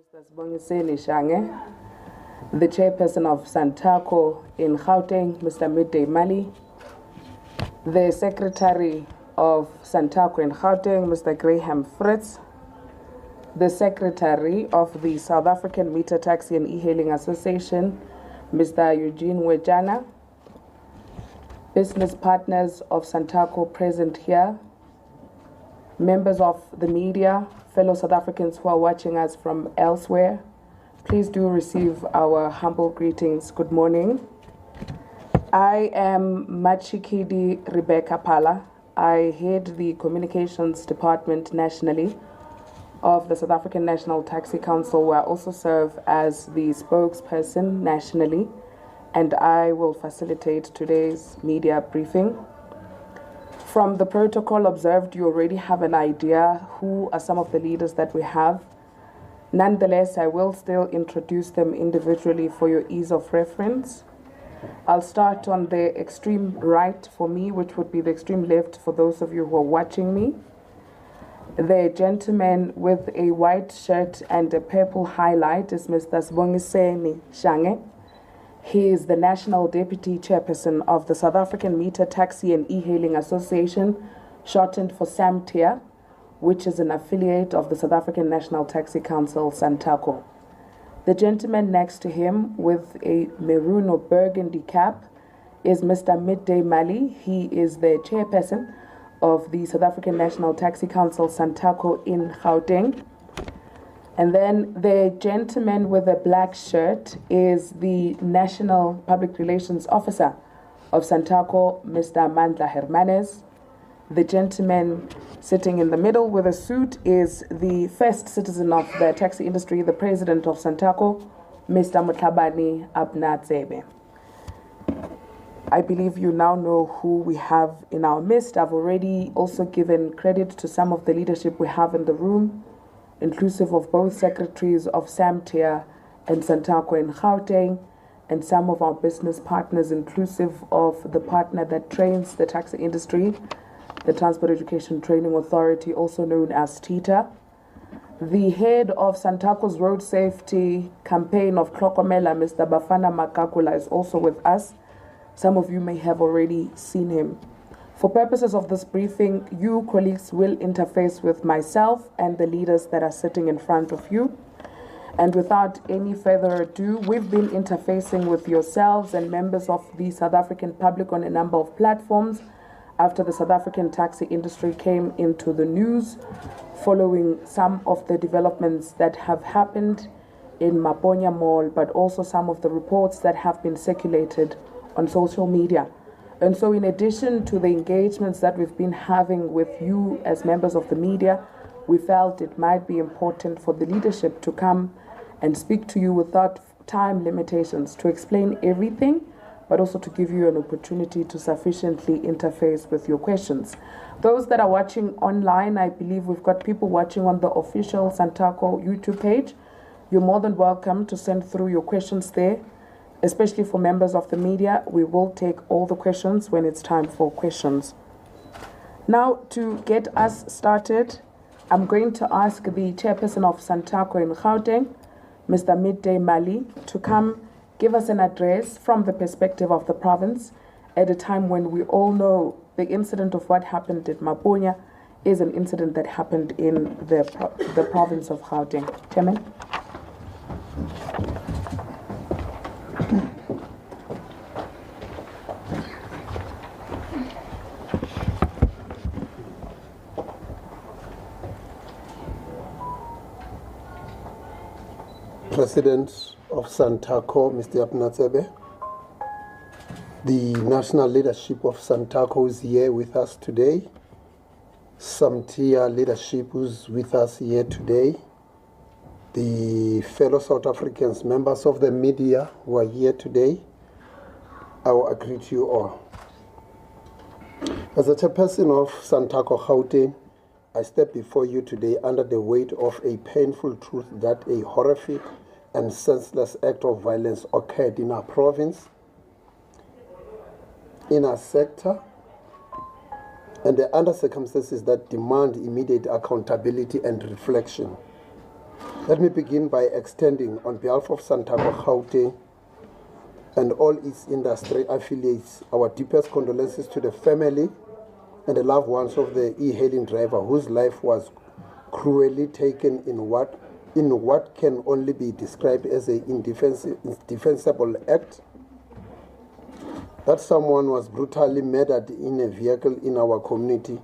Mr. Sibongiseni Shange, the chairperson of SANTACO in Gauteng, Mr. Midday Mali, the secretary of SANTACO in Gauteng, Mr. Graham Fritz, the secretary of the South African Meter Taxi and E-Hailing Association, Mr. Eugene Wejana, business partners of SANTACO present here, members of the media, fellow South Africans who are watching us from elsewhere, please do receive our humble greetings. Good morning. I am Machikidi Rebecca Pala. I head the communications department nationally of the South African National Taxi Council, where I also serve as the spokesperson nationally, and I will facilitate today's media briefing. From the protocol observed, you already have an idea who are some of the leaders that we have. Nonetheless, I will still introduce them individually for your ease of reference. I'll start on the extreme right for me, which would be the extreme left for those of you who are watching me. The gentleman with a white shirt and a purple highlight is Mr. Sibongiseni Shange. He is the National Deputy Chairperson of the South African Meter Taxi and E-Hailing Association, shortened for SAMTIA, which is an affiliate of the South African National Taxi Council, SANTACO. The gentleman next to him with a maroon or burgundy cap is Mr. Midday Mali. He is the chairperson of the South African National Taxi Council, SANTACO in Gauteng. And then the gentleman with the black shirt is the National Public Relations Officer of SANTACO, Mr. Mandla Hermanes. The gentleman sitting in the middle with a suit is the first citizen of the taxi industry, the president of SANTACO, Mr. Mutlabani Abnatsebe. I believe you now know who we have in our midst. I've already also given credit to some of the leadership we have in the room, inclusive of both secretaries of SAMTIA and SANTACO in Gauteng, and some of our business partners, inclusive of the partner that trains the taxi industry, the Transport Education Training Authority, also known as TITA. The head of SANTACO's road safety campaign of Klokomela, Mr. Bafana Makakula, is also with us. Some of you may have already seen him. For purposes of this briefing, you colleagues will interface with myself and the leaders that are sitting in front of you. And without any further ado, we've been interfacing with yourselves and members of the South African public on a number of platforms after the South African taxi industry came into the news following some of the developments that have happened in Maponya Mall, but also some of the reports that have been circulated on social media. And so in addition to the engagements that we've been having with you as members of the media, we felt it might be important for the leadership to come and speak to you without time limitations, to explain everything, but also to give you an opportunity to sufficiently interface with your questions. Those that are watching online, I believe we've got people watching on the official SANTACO YouTube page. You're more than welcome to send through your questions there. Especially for members of the media, we will take all the questions when it's time for questions. Now, to get us started, I'm going to ask the chairperson of SANTACO in Gauteng, Mr. Midday Mali, to come give us an address from the perspective of the province at a time when we all know the incident of what happened at Maponya is an incident that happened in the province of Gauteng. Chairman. President of SANTACO, Mr. Abnatsebe, the national leadership of SANTACO is here with us today. SAMTIA leadership who's with us here today. The fellow South Africans, members of the media who are here today, I will greet you all. As a chairperson of SANTACO Gauteng, I step before you today under the weight of a painful truth that a horrific and senseless act of violence occurred in our province, in our sector, and under circumstances that demand immediate accountability and reflection. Let me begin by extending, on behalf of SANTACO Gauteng and all its industry affiliates, our deepest condolences to the family and the loved ones of the e-hailing driver whose life was cruelly taken in what can only be described as an indefensible act. That someone was brutally murdered in a vehicle in our community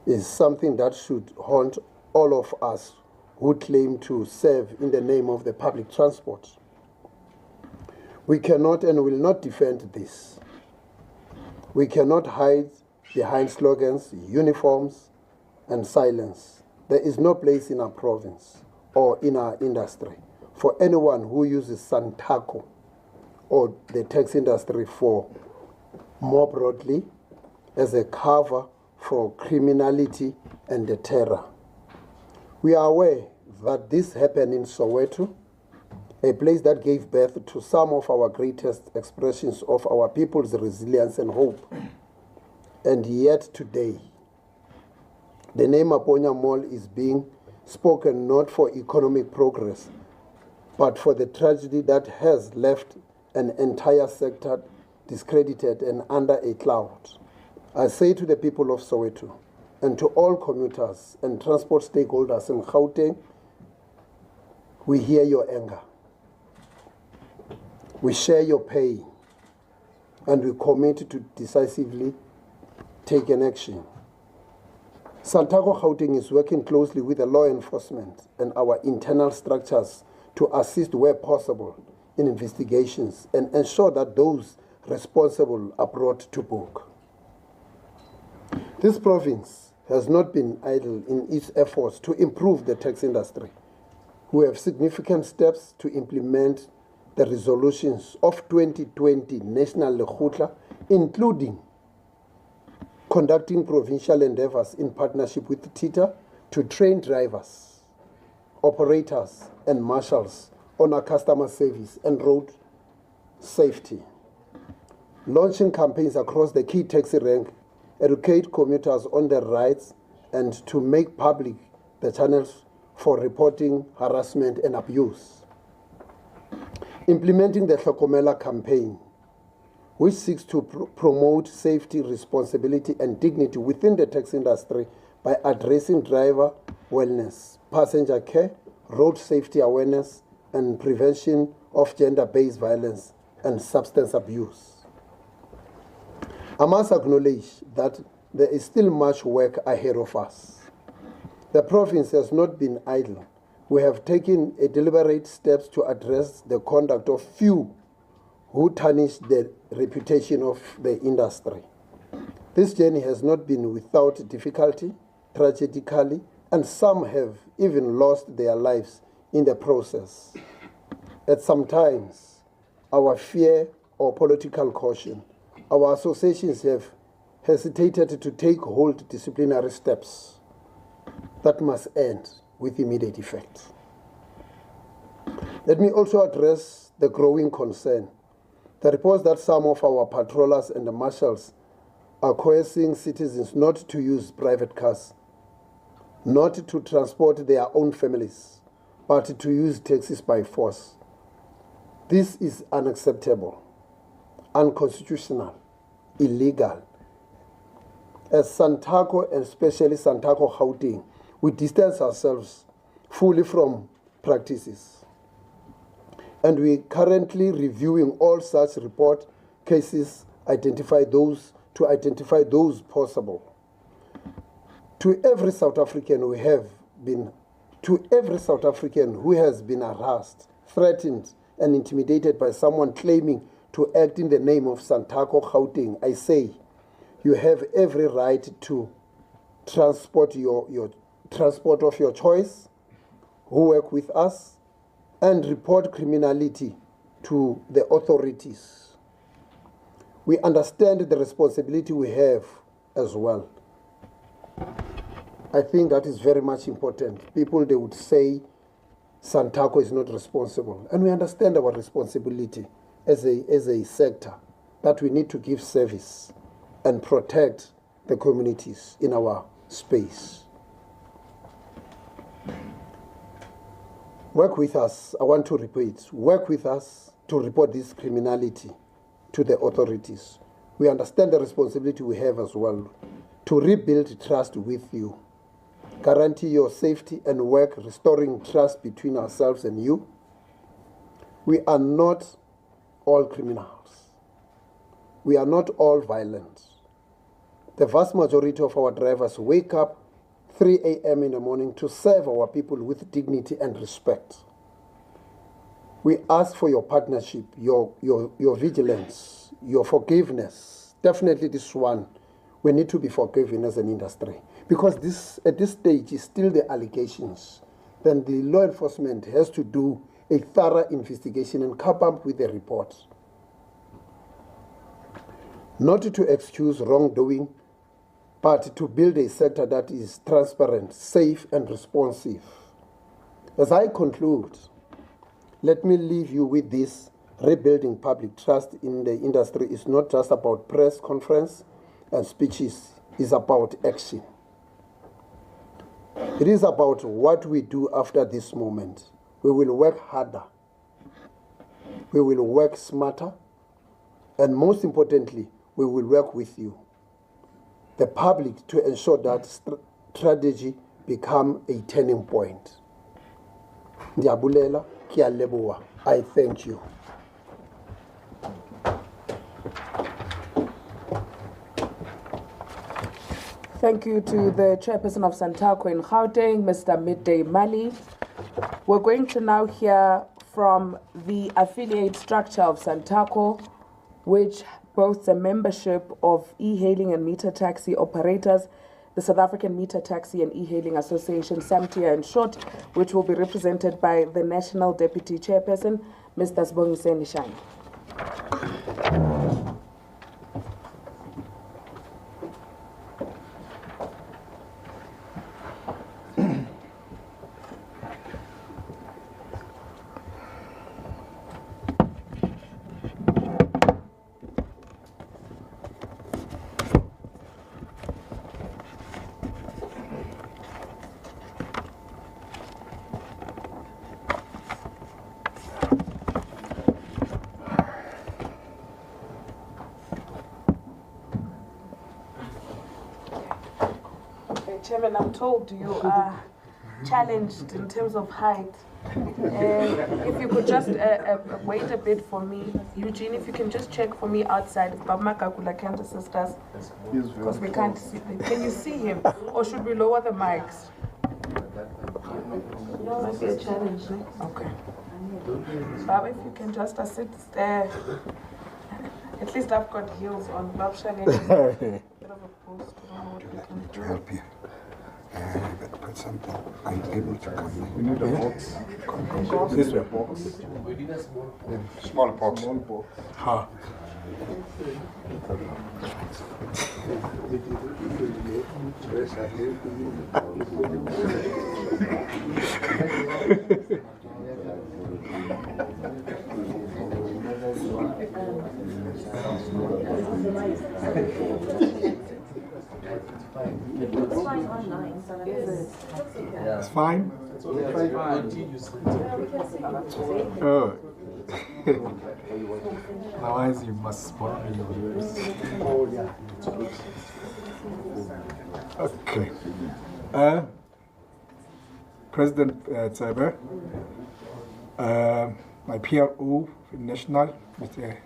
is something that should haunt all of us who claim to serve in the name of the public transport. We cannot and will not defend this. We cannot hide behind slogans, uniforms, and silence. There is no place in our province or in our industry for anyone who uses SANTACO or the taxi industry for more broadly as a cover for criminality and the terror. We are aware that this happened in Soweto, a place that gave birth to some of our greatest expressions of our people's resilience and hope. And yet today, the name Aponya Mall is being spoken not for economic progress, but for the tragedy that has left an entire sector discredited and under a cloud. I say to the people of Soweto and to all commuters and transport stakeholders in Gauteng, we hear your anger. We share your pain, and we commit to decisively take an action. SANTACO Gauteng is working closely with the law enforcement and our internal structures to assist where possible in investigations and ensure that those responsible are brought to book. This province has not been idle in its efforts to improve the taxi industry. We have significant steps to implement the resolutions of 2020 National Lekgotla, including conducting provincial endeavors in partnership with TITA to train drivers, operators, and marshals on our customer service and road safety. Launching campaigns across the key taxi rank, educate commuters on their rights, and to make public the channels for reporting harassment and abuse. Implementing the Hlokomela campaign, which seeks to promote safety, responsibility, and dignity within the taxi industry by addressing driver wellness, passenger care, road safety awareness, and prevention of gender-based violence and substance abuse. I must acknowledge that there is still much work ahead of us. The province has not been idle. We have taken deliberate steps to address the conduct of few who tarnish the reputation of the industry. This journey has not been without difficulty, tragically, and some have even lost their lives in the process. At some times, our fear or political caution, our associations have hesitated to take hold disciplinary steps that must end with immediate effect. Let me also address the growing concern. The reports that some of our patrollers and the marshals are coercing citizens not to use private cars, not to transport their own families, but to use taxis by force. This is unacceptable, unconstitutional, illegal. As SANTACO, and especially SANTACO Gauteng, we distance ourselves fully from practices. And we are currently reviewing all such report cases, to identify those possible. To every South African who has been harassed, threatened, and intimidated by someone claiming to act in the name of SANTACO Gauteng, I say, you have every right to transport your transport of your choice, who work with us, and report criminality to the authorities. We understand the responsibility we have as well. I think that is very much important. People, they would say SANTACO is not responsible. And we understand our responsibility as a sector, that we need to give service and protect the communities in our space. Work with us, I want to repeat, work with us to report this criminality to the authorities. We understand the responsibility we have as well to rebuild trust with you, guarantee your safety and work restoring trust between ourselves and you. We are not all criminals. We are not all violent. The vast majority of our drivers wake up 3 a.m. in the morning to serve our people with dignity and respect. We ask for your partnership, your vigilance, your forgiveness. Definitely this one, we need to be forgiven as an industry. Because this, at this stage, is still the allegations. Then the law enforcement has to do a thorough investigation and come up with a report. Not to excuse wrongdoing, but to build a sector that is transparent, safe, and responsive. As I conclude, let me leave you with this. Rebuilding public trust in the industry is not just about press conference and speeches, it's about action. It is about what we do after this moment. We will work harder. We will work smarter. And most importantly, we will work with you, the public, to ensure that strategy become a turning point. Ndiabulela, Kialeboa, I thank you. Thank you to the chairperson of SANTACO in Gauteng, Mr. Midday Mali. We're going to now hear from the affiliate structure of SANTACO, which boasts a membership of e-hailing and meter taxi operators, the South African Meter Taxi and E-Hailing Association, SAMTIA in short, which will be represented by the National Deputy Chairperson, Mr. Sibongiseni Shine. Chairman, I'm told you are challenged in terms of height. If you could just wait a bit for me. Eugene, if you can just check for me outside. If Baba Kakula can't assist us, because we can't see him. Can you see him? Or should we lower the mics? Might be a challenge, no? Okay. Baba, if you can just assist there. At least I've got heels on. Bab Shale is a bit of a post. I don't know what we can do. To help you. Put something. Are you able to come? We need a box. This way. Box. We need a small box. Small box. Ha. It's fine. Oh. Otherwise, you must spoil me your ears. Okay. President Tsabe, my PRO national, Mr.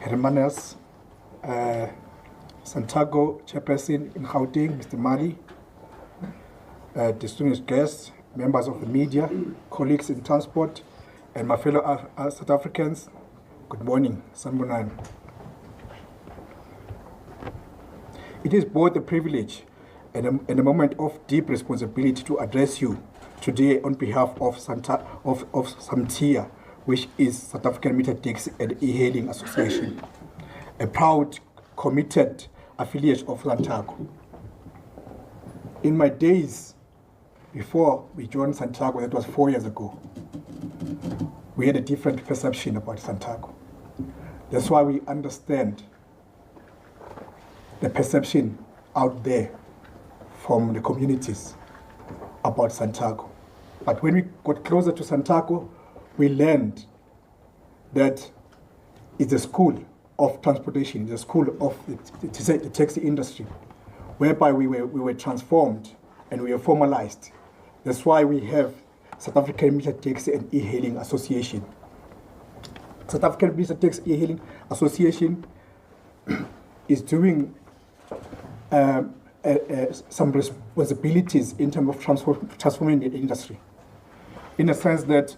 Hermanes, SANTACO chairperson in Gauteng, Mr. Mali, distinguished guests, members of the media, colleagues in transport, and my fellow South Africans, good morning, Sanbonani. It is both a privilege and a moment of deep responsibility to address you today on behalf of SAMTIA, which is South African Meter Taxi and E-Hailing Association, a proud, committed affiliate of SANTACO. In my days before we joined SANTACO, that was 4 years ago, we had a different perception about SANTACO. That's why we understand the perception out there from the communities about SANTACO. But when we got closer to SANTACO, we learned that it's a school of transportation, it's a school of the taxi industry, whereby we were transformed and we were formalized. That's why we have South African Meter Taxi and E-Hailing Association. South African Meter Taxi E-Hailing Association is doing some responsibilities in terms of transforming the industry. In a sense that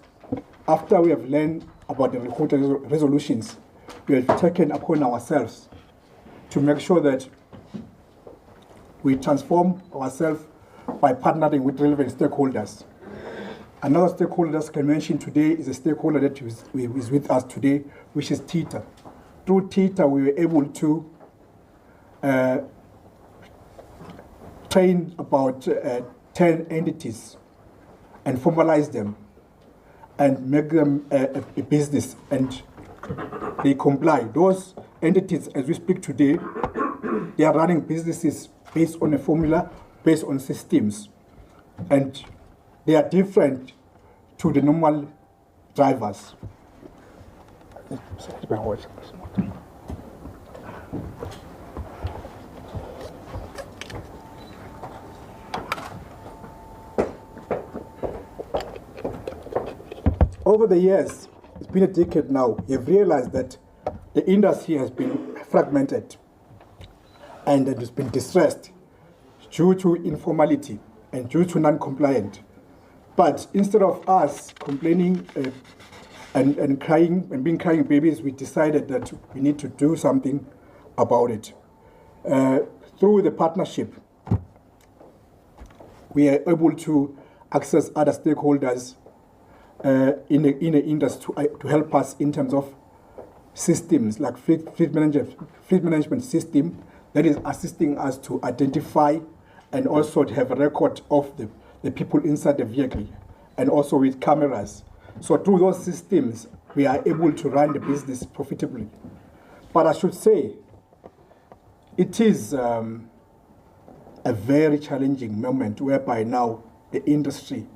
after we have learned about the recruiter resolutions, we have taken upon ourselves to make sure that we transform ourselves by partnering with relevant stakeholders. Another stakeholder I can mention today is a stakeholder that is with us today, which is TITA. Through TITA, we were able to train about 10 entities and formalize them and make them a business, and they comply. Those entities, as we speak today, they are running businesses based on a formula, based on systems, and they are different to the normal drivers. Over the years, it's been a decade now, you've realized that the industry has been fragmented and it has been distressed due to informality and due to non-compliant. But instead of us complaining and crying and being crying babies, we decided that we need to do something about it. Through the partnership, we are able to access other stakeholders in the industry to help us in terms of systems like fleet management system that is assisting us to identify and also to have a record of the people inside the vehicle, and also with cameras. So through those systems, we are able to run the business profitably. But I should say, it is a very challenging moment whereby now the industry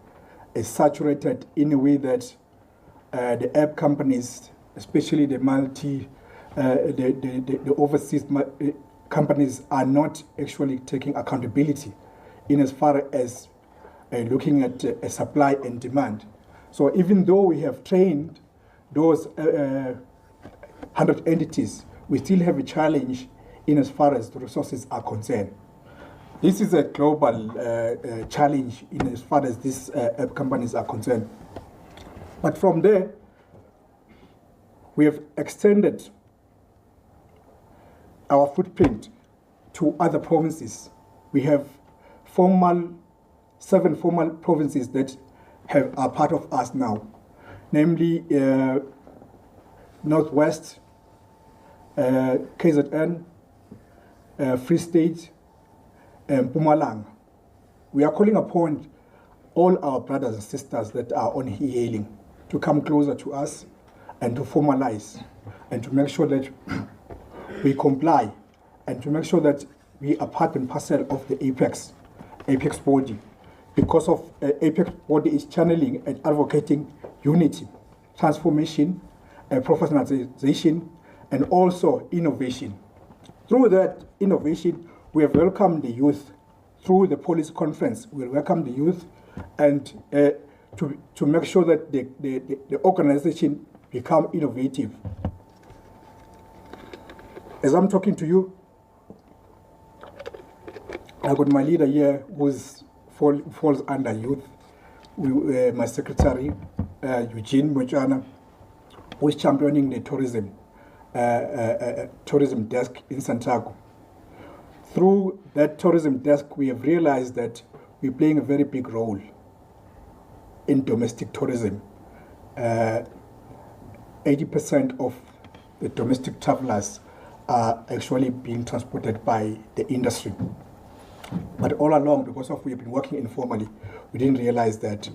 is saturated in a way that the app companies, especially the the overseas companies, are not actually taking accountability in as far as looking at supply and demand. So even though we have trained those 100 entities, we still have a challenge in as far as the resources are concerned. This is a global challenge in as far as these app companies are concerned. But from there, we have extended our footprint to other provinces. We have 7 formal provinces that are part of us now, namely Northwest, KZN, Free State, and Mpumalanga. We are calling upon all our brothers and sisters that are on e-hailing to come closer to us and to formalize and to make sure that we comply and to make sure that we are part and parcel of the Apex body, because of Apex body is channeling and advocating unity, transformation, professionalization, and also innovation. Through that innovation, we have welcomed the youth. Through the policy conference, we welcome the youth and to make sure that the organization become innovative. As I'm talking to you, I got my leader here who falls under youth, my secretary, Eugene Mochana, who is championing the tourism desk in SANTACO. Through that tourism desk, we have realized that we're playing a very big role in domestic tourism. 80% of the domestic travelers are actually being transported by the industry. But all along, because of we've been working informally, we didn't realize that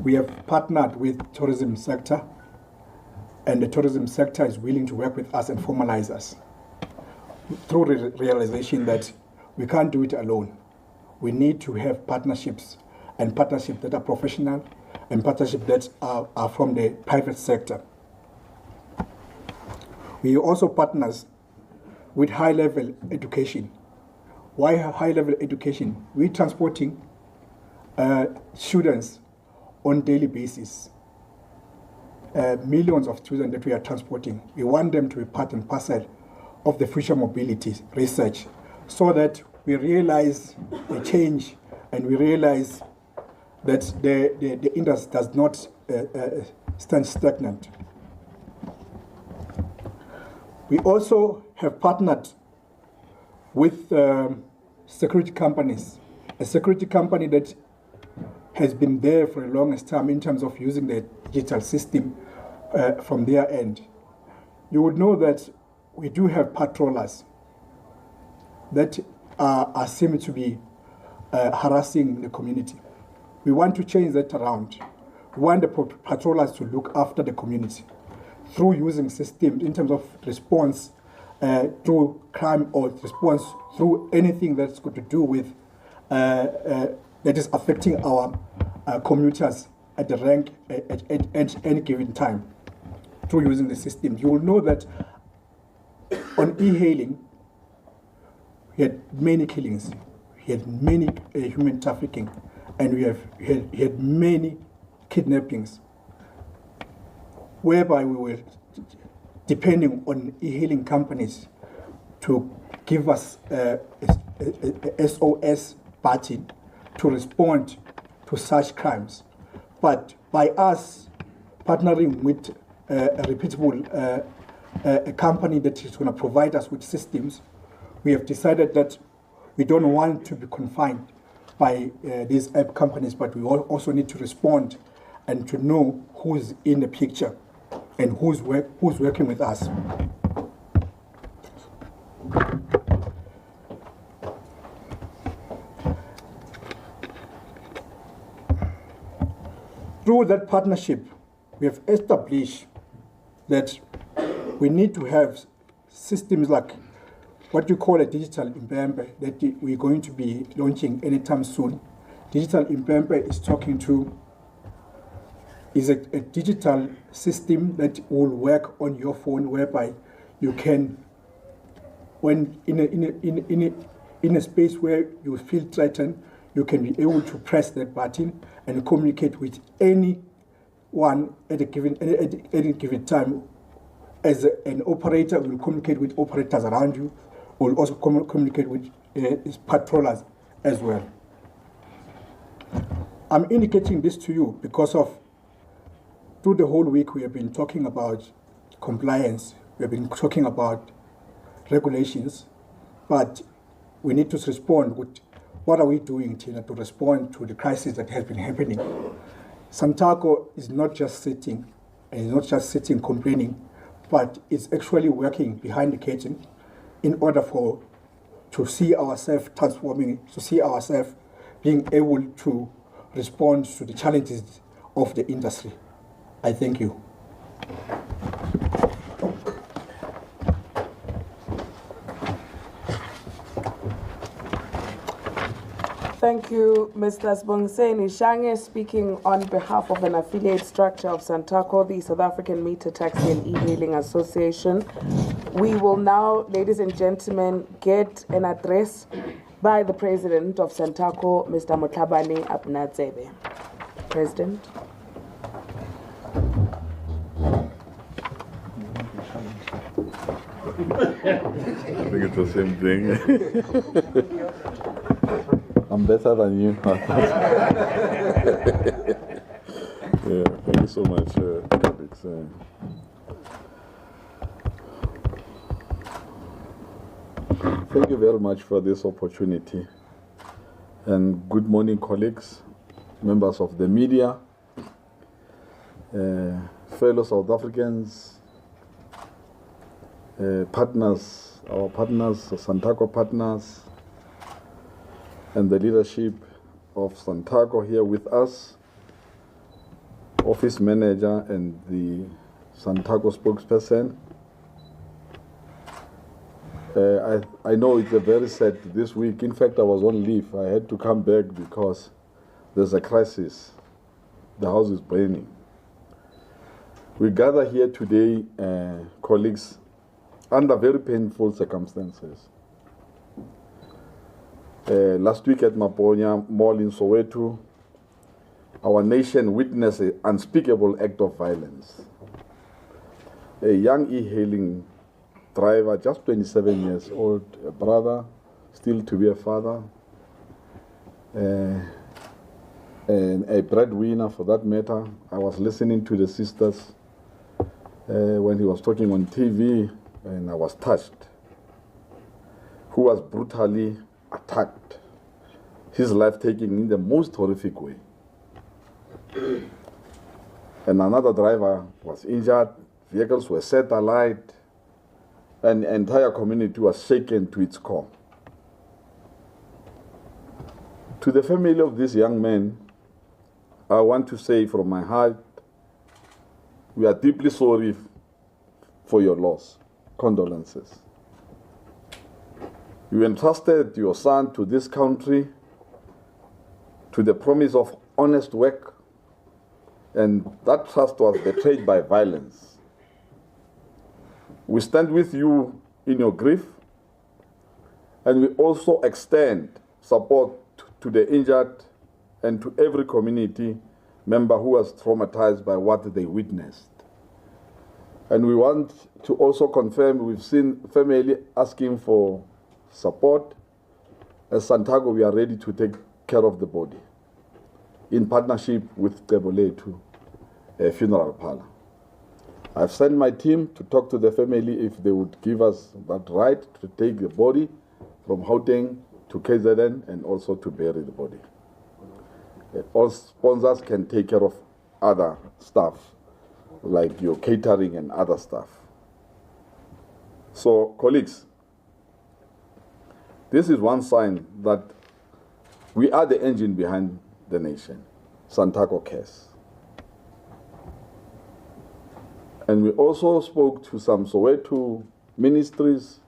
we have partnered with tourism sector, and the tourism sector is willing to work with us and formalize us. Through the realization that we can't do it alone. We need to have partnerships and partnerships that are professional and partnerships that are from the private sector. We are also partners with high-level education. Why high-level education? We're transporting students on daily basis. Millions of students that we are transporting. We want them to be part and parcel of the future mobility research so that we realize the change and we realize that the industry does not stand stagnant. We also have partnered with security companies, a security company that has been there for the longest time in terms of using the digital system from their end. You would know that we do have patrollers that are seen to be harassing the community. We want to change that around. We want the patrollers to look after the community through using systems in terms of response through crime or response through anything that's got to do with that is affecting our commuters at the rank at any given time through using the system. You will know that on e-hailing, we had many killings, we had many human trafficking, and we had many kidnappings, whereby we were depending on e-hailing companies to give us a SOS button to respond to such crimes. But by us partnering with a reputable a company that is going to provide us with systems, we have decided that we don't want to be confined by these app companies, but we also need to respond and to know who's in the picture and who's working with us. Through that partnership, we have established that we need to have systems like what you call a digital Impembe that we're going to be launching anytime soon. Digital Impembe is a digital system that will work on your phone, whereby you can, when in a space where you feel threatened, you can be able to press that button and communicate with anyone at any given time. As an operator, we will communicate with operators around you. We'll also communicate with patrollers as well. I'm indicating this to you because through the whole week we have been talking about compliance, we have been talking about regulations, but we need to respond with what are we doing, Tina, to respond to the crisis that has been happening. SANTACO is not just sitting, and it's not just sitting complaining, but it's actually working behind the curtain in order to see ourselves transforming, to see ourselves being able to respond to the challenges of the industry. I thank you. Thank you, Mr. Sibongiseni Shange, speaking on behalf of an affiliate structure of SANTACO, the South African Meter Taxi and E-Hailing Association. We will now, ladies and gentlemen, get an address by the President of SANTACO, Mr. Motlhabane Abnatsebe. President. I think it's the same thing. I'm better than you. Yeah, thank you so much, Alex. Thank you very much for this opportunity. And good morning, colleagues, members of the media, fellow South Africans, partners, our partners, SANTACO partners, and the leadership of SANTACO here with us, office manager and the SANTACO spokesperson. I know it's a very sad this week. In fact, I was on leave. I had to come back because there's a crisis. The house is burning. We gather here today, colleagues, under very painful circumstances. Last week at Maponya Mall in Soweto, our nation witnessed an unspeakable act of violence. A young e-hailing driver, just 27 years old, a brother, still to be a father, and a breadwinner for that matter. I was listening to the sisters when he was talking on TV, and I was touched. Who was brutally attacked, his life taken in the most horrific way. And another driver was injured, vehicles were set alight, and the entire community was shaken to its core. To the family of this young man, I want to say from my heart, we are deeply sorry for your loss. Condolences. You entrusted your son to this country, to the promise of honest work, and that trust was betrayed by violence. We stand with you in your grief, and we also extend support to the injured and to every community member who was traumatized by what they witnessed. And we want to also confirm, we've seen family asking for support. As SANTACO, we are ready to take care of the body in partnership with Tebolethu, a funeral parlor. I've sent my team to talk to the family if they would give us that right to take the body from Gauteng to KZN and also to bury the body. All sponsors can take care of other stuff, like your catering and other stuff. So, colleagues, this is one sign that we are the engine behind the nation. SANTACO cares. And we also spoke to some Soweto ministries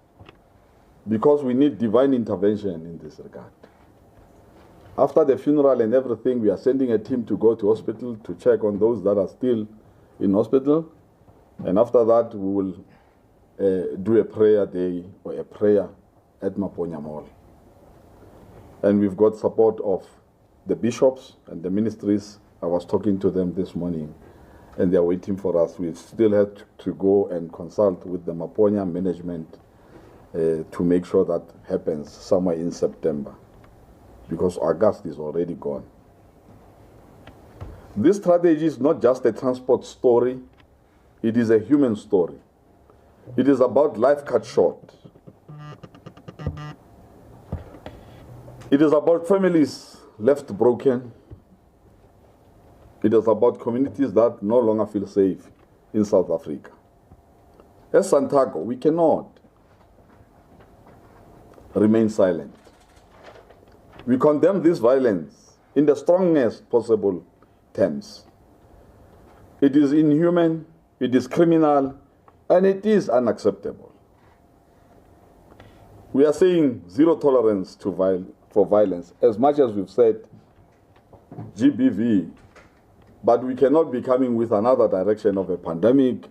because we need divine intervention in this regard. After the funeral and everything, we are sending a team to go to hospital to check on those that are still in hospital. And after that, we will do a prayer day or a prayer at Maponya Mall. And we've got support of the bishops and the ministries. I was talking to them this morning, and they're waiting for us. We still have to go and consult with the Maponya management to make sure that happens somewhere in September, because August is already gone. This strategy is not just a transport story, it is a human story. It is about life cut short. It is about families left broken. It is about communities that no longer feel safe in South Africa. As SANTACO, we cannot remain silent. We condemn this violence in the strongest possible terms. It is inhuman, it is criminal, and it is unacceptable. We are saying zero tolerance for violence, as much as we've said GBV, but we cannot be coming with another direction of a pandemic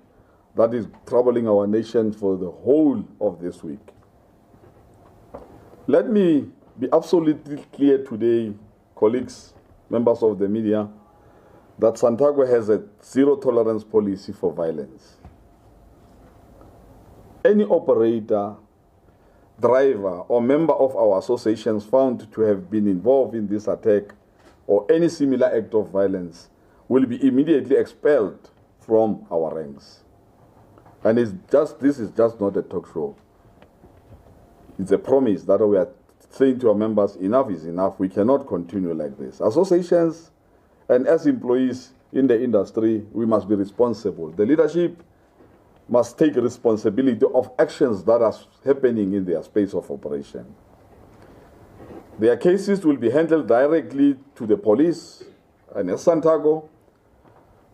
that is troubling our nation for the whole of this week. Let me be absolutely clear today, colleagues, members of the media, that SANTACO has a zero tolerance policy for violence. Any operator, driver, or member of our associations found to have been involved in this attack or any similar act of violence will be immediately expelled from our ranks. And this is just not a talk show. It's a promise that we are saying to our members, enough is enough. We cannot continue like this. Associations and as employees in the industry, we must be responsible. The leadership must take responsibility of actions that are happening in their space of operation. Their cases will be handled directly to the police, and as SANTACO,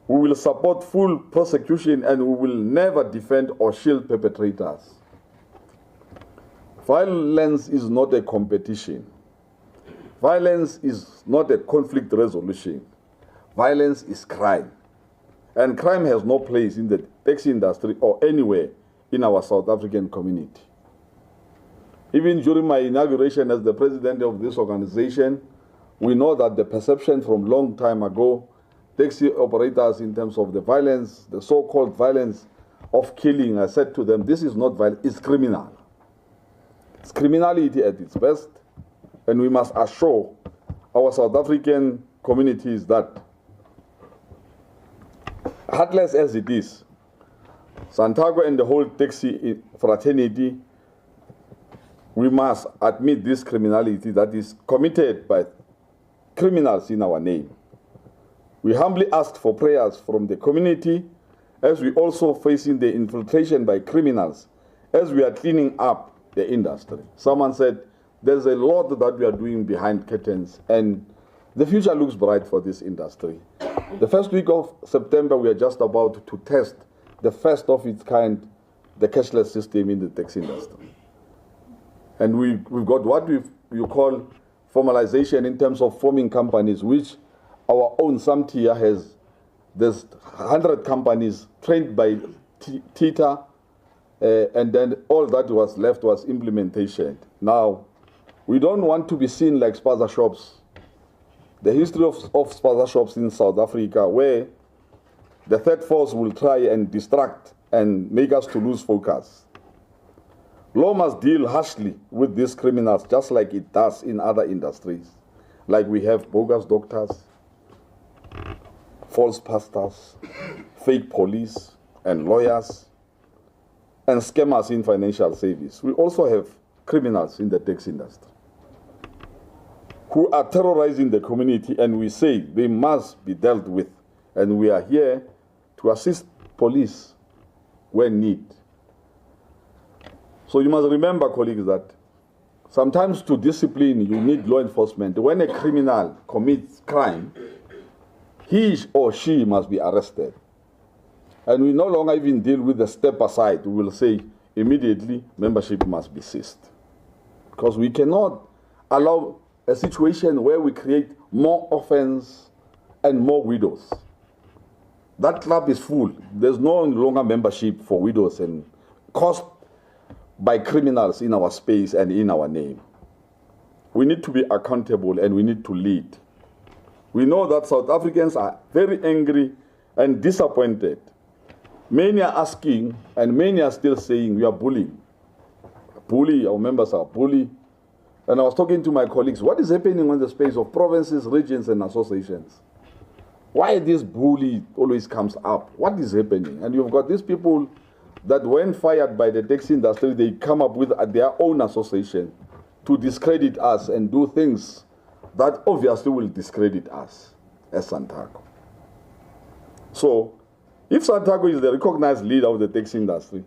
we will support full prosecution and we will never defend or shield perpetrators. Violence is not a competition. violence is not a conflict resolution. Violence is crime. And crime has no place in the taxi industry or anywhere in our South African community. Even during my inauguration as the president of this organization, we know that the perception from long time ago, taxi operators in terms of the violence, the so-called violence of killing, I said to them, this is not violence, it's criminal. It's criminality at its best, and we must assure our South African communities that, heartless as it is, SANTACO and the whole taxi fraternity, we must admit this criminality that is committed by criminals in our name. We humbly ask for prayers from the community as we also facing the infiltration by criminals as we are cleaning up the industry. Someone said there's a lot that we are doing behind curtains and the future looks bright for this industry. The first week of September, we are just about to test the first of its kind, the cashless system in the taxi industry. And we've got what you call formalization in terms of forming companies, which our own SAMTIA has. There's 100 companies trained by TITA, and then all that was left was implementation. Now, we don't want to be seen like spaza shops. The history of spaza shops in South Africa, where the third force will try and distract and make us to lose focus. Law must deal harshly with these criminals just like it does in other industries. Like we have bogus doctors, false pastors, fake police and lawyers, and scammers in financial service. We also have criminals in the taxi industry who are terrorizing the community, and we say they must be dealt with. And we are here to assist police when need. So you must remember, colleagues, that sometimes to discipline, you need law enforcement. When a criminal commits crime, he or she must be arrested. And we no longer even deal with the step aside. We will say immediately membership must be ceased. Because we cannot allow a situation where we create more offense and more widows. That club is full. There's no longer membership for widows and caused by criminals in our space and in our name. We need to be accountable and we need to lead. We know that South Africans are very angry and disappointed. Many are asking and many are still saying we are bullying. Bully, our members are bully. And I was talking to my colleagues, what is happening in the space of provinces, regions and associations? Why this bully always comes up? What is happening? And you've got these people that when fired by the taxi industry, they come up with their own association to discredit us and do things that obviously will discredit us as SANTACO. So, if SANTACO is the recognized leader of the taxi industry,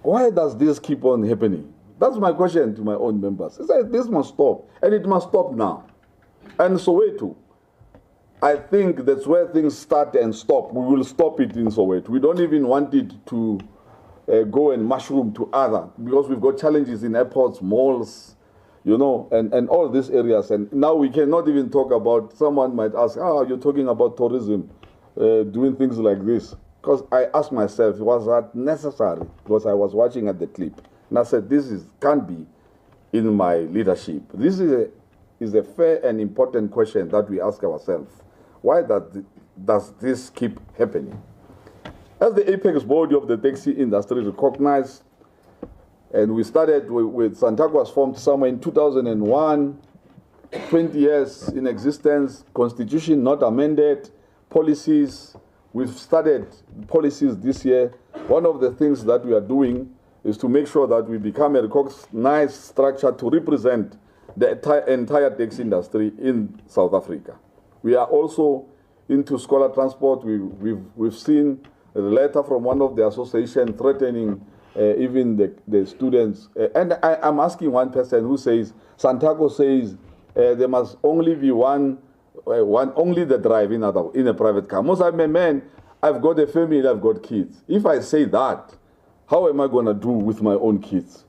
why does this keep on happening? That's my question to my own members. I said, this must stop, and it must stop now. And Soweto, I think that's where things start and stop. We will stop it in Soweto. We don't even want it to go and mushroom to other, because we've got challenges in airports, malls, you know, and all these areas. And now we cannot even talk about, someone might ask, you're talking about tourism, doing things like this. Because I asked myself, was that necessary? Because I was watching at the clip. And I said, can't be in my leadership. This is a fair and important question that we ask ourselves. Why does this keep happening? As the apex body of the taxi industry recognized, and we started with SANTACO was formed somewhere in 2001, 20 years in existence, constitution not amended, policies, we've started policies this year. One of the things that we are doing is to make sure that we become a recognized structure to represent the entire taxi industry in South Africa. We are also into scholar transport. We've seen a letter from one of the associations threatening even the students. And I'm asking one person who says, SANTACO says there must only be only the drive in a private car. Most I'm a man, I've got a family, I've got kids. If I say that, how am I going to do with my own kids?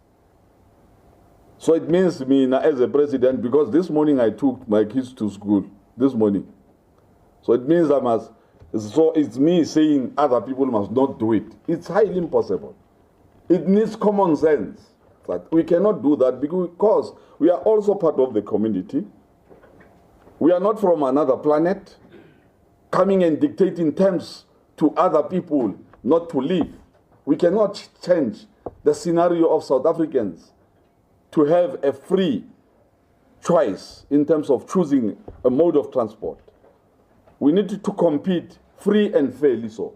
So it means me now as a president, because this morning I took my kids to school, this morning. So it means I must, so it's me saying other people must not do it. It's highly impossible. It needs common sense. But we cannot do that because we are also part of the community. We are not from another planet, coming and dictating terms to other people not to live. We cannot change the scenario of South Africans to have a free choice in terms of choosing a mode of transport. We need to compete free and fairly so.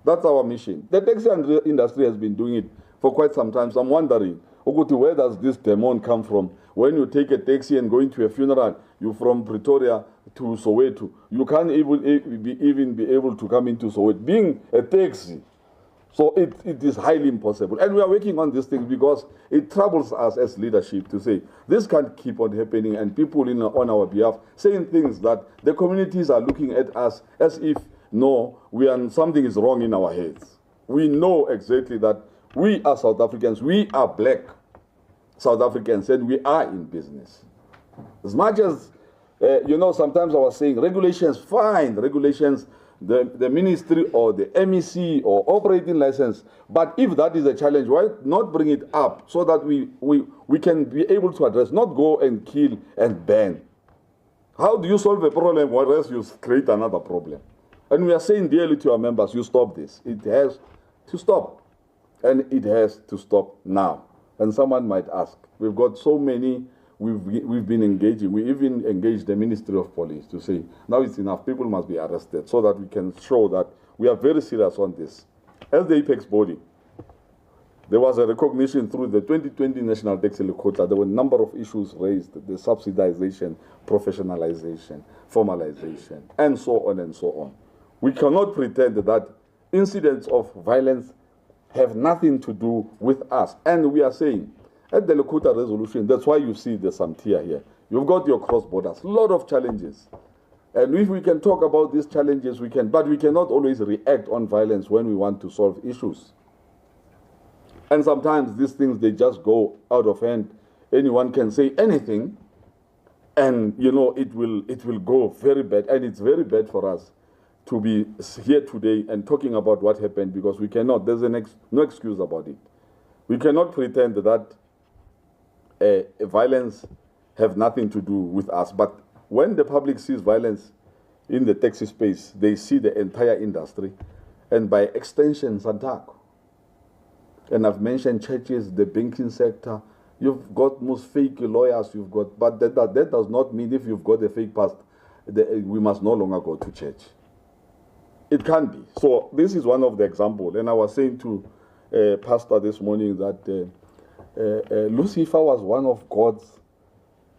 That's our mission. The taxi industry has been doing it for quite some time. So I'm wondering, Okuti, where does this demon come from? When you take a taxi and go into a funeral, you're from Pretoria to Soweto. You can't even be able to come into Soweto. Being a taxi, so it is highly impossible. And we are working on these things because it troubles us as leadership to say, this can't keep on happening, and people on our behalf saying things that the communities are looking at us as if, no, something is wrong in our heads. We know exactly that we are South Africans, we are black South Africans, and we are in business. As much as, sometimes I was saying, regulations, fine, regulations, the ministry or the MEC or operating license, but if that is a challenge, why not bring it up so that we can be able to address, not go and kill and ban. How do you solve a problem whereas you create another problem? And we are saying dearly to our members, you stop this. It has to stop. And it has to stop now. And someone might ask, we've got so many, we've been engaging. We even engaged the Ministry of Police to say, now it's enough, people must be arrested, so that we can show that we are very serious on this. As the apex body, there was a recognition through the 2020 National Taxi Quota. There were a number of issues raised, the subsidization, professionalization, formalization, and so on and so on. We cannot pretend that incidents of violence have nothing to do with us. And we are saying, at the Lakota resolution, that's why you see the SANTACO here. You've got your cross borders, a lot of challenges. And if we can talk about these challenges, we can, but we cannot always react on violence when we want to solve issues. And sometimes these things, they just go out of hand. Anyone can say anything, and it will go very bad. And it's very bad for us to be here today and talking about what happened, because we cannot, there's no excuse about it. We cannot pretend that violence have nothing to do with us. But when the public sees violence in the taxi space, they see the entire industry, and by extension, SANTACO. And I've mentioned churches, the banking sector. You've got most fake lawyers, but that does not mean if you've got a fake past, we must no longer go to church. It can be. So this is one of the examples. And I was saying to Pastor this morning that Lucifer was one of God's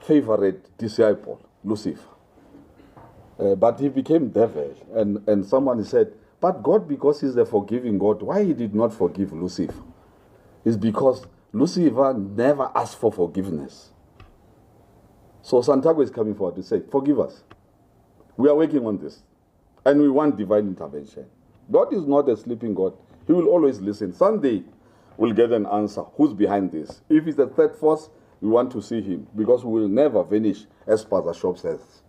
favorite disciple, Lucifer. But he became devil. And someone said, but God, because he's a forgiving God, why he did not forgive Lucifer? It's because Lucifer never asked for forgiveness. So SANTACO is coming forward to say, forgive us. We are working on this. And we want divine intervention. God is not a sleeping God. He will always listen. Someday, we'll get an answer. Who's behind this? If it's a third force, we want to see him, because we will never vanish, as Pastor Shop says.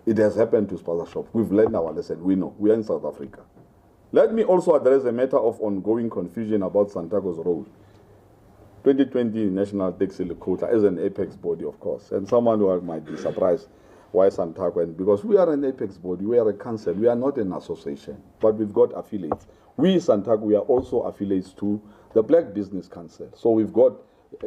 It has happened to Pastor Shop. We've learned our lesson. We know. We are in South Africa. Let me also address a matter of ongoing confusion about SANTACO's role. 2020 National Taxi Quota as an apex body, of course. And someone who might be surprised, why SANTACO? And because we are an apex body, we are a council, we are not an association, but we've got affiliates. We, SANTACO, we are also affiliates to the Black Business Council. So we've got,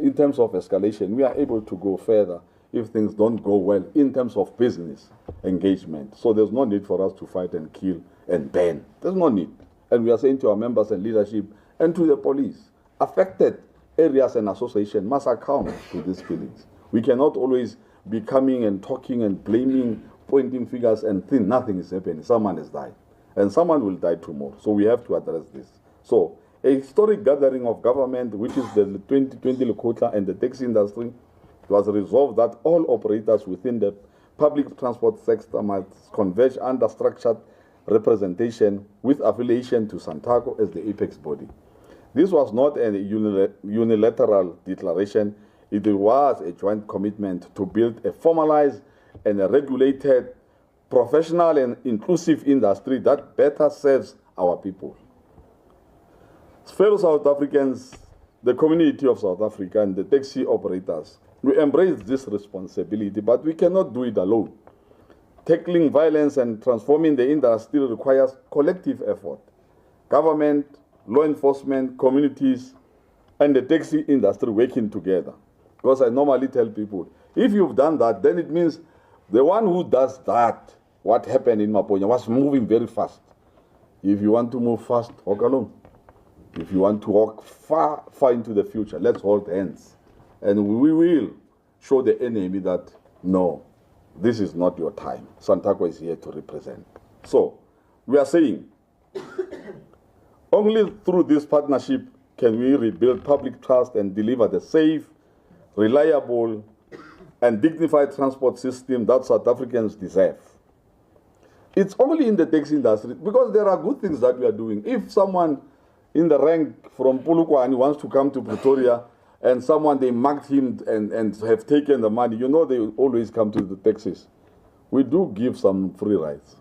in terms of escalation, we are able to go further if things don't go well in terms of business engagement. So there's no need for us to fight and kill and ban. There's no need. And we are saying to our members and leadership and to the police, affected areas and associations must account to these killings. We cannot always be coming and talking and blaming, pointing fingers and think nothing is happening. Someone has died. And someone will die tomorrow. So we have to address this. So a historic gathering of government, which is the 2020 Lakota and the taxi industry, it was resolved that all operators within the public transport sector must converge under structured representation with affiliation to SANTACO as the apex body. This was not a unilateral declaration. it was a joint commitment to build a formalized and a regulated, professional and inclusive industry that better serves our people. Fellow South Africans, the community of South Africa and the taxi operators, we embrace this responsibility, but we cannot do it alone. Tackling violence and transforming the industry requires collective effort. Government, law enforcement, communities, and the taxi industry working together. Because I normally tell people, if you've done that, then it means the one who does that, what happened in Maponya, was moving very fast. If you want to move fast, walk alone. If you want to walk far, far into the future, let's hold hands. And we will show the enemy that, no, this is not your time. SANTACO is here to represent. So, we are saying, only through this partnership can we rebuild public trust and deliver the safe, reliable, and dignified transport system that South Africans deserve. It's only in the taxi industry, because there are good things that we are doing. If someone in the rank from Polokwane wants to come to Pretoria, and someone, they marked him and have taken the money, you know they always come to the taxis. We do give some free rides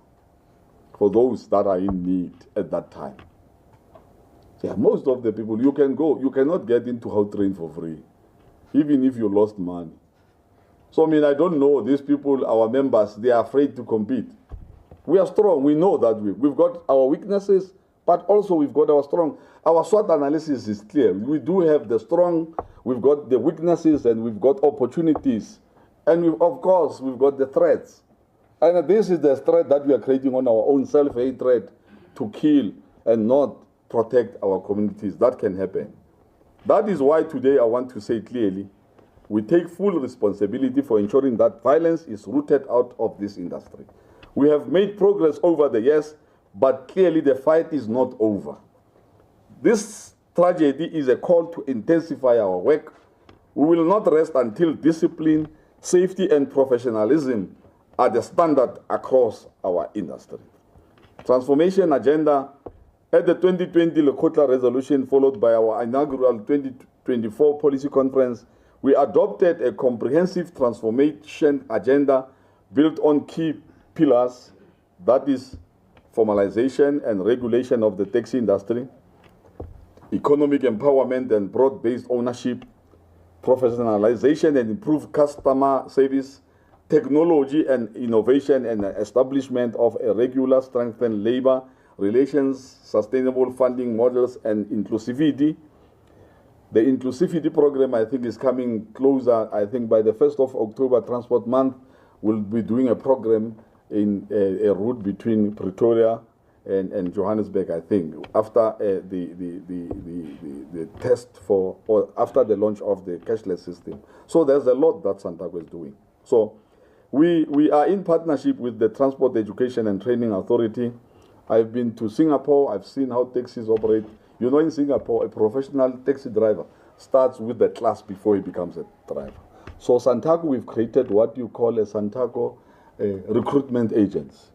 for those that are in need at that time. Yeah, most of the people, you can go, you cannot get into Gautrain for free, even if you lost money. So, I mean, I don't know, these people, our members, they are afraid to compete. We are strong, we know that we've got our weaknesses, but also we've got our strong. Our SWOT analysis is clear. We do have the strong, we've got the weaknesses, and we've got opportunities. And of course, we've got the threats. And this is the threat that we are creating on our own, self-hatred, to kill and not protect our communities. That can happen. That is why today I want to say clearly, we take full responsibility for ensuring that violence is rooted out of this industry. We have made progress over the years, but clearly the fight is not over. This tragedy is a call to intensify our work. We will not rest until discipline, safety, and professionalism are the standard across our industry. Transformation agenda at the 2020 Lekgotla resolution, followed by our inaugural 2024 policy conference, we adopted a comprehensive transformation agenda built on key pillars, that is formalization and regulation of the taxi industry, economic empowerment and broad-based ownership, professionalization and improved customer service, technology and innovation, and establishment of a regular strengthened labor relations, sustainable funding models, and inclusivity. The inclusivity program, I think, is coming closer. I think by the 1st of October, Transport Month, we'll be doing a program in a route between Pretoria and Johannesburg, I think, after the test for, or after the launch of the cashless system. So there's a lot that SANTACO is doing. So we are in partnership with the Transport Education and Training Authority. I've been to Singapore. I've seen how taxis operate. You know, in Singapore, a professional taxi driver starts with the class before he becomes a driver. So SANTACO, we've created what you call a SANTACO recruitment agents,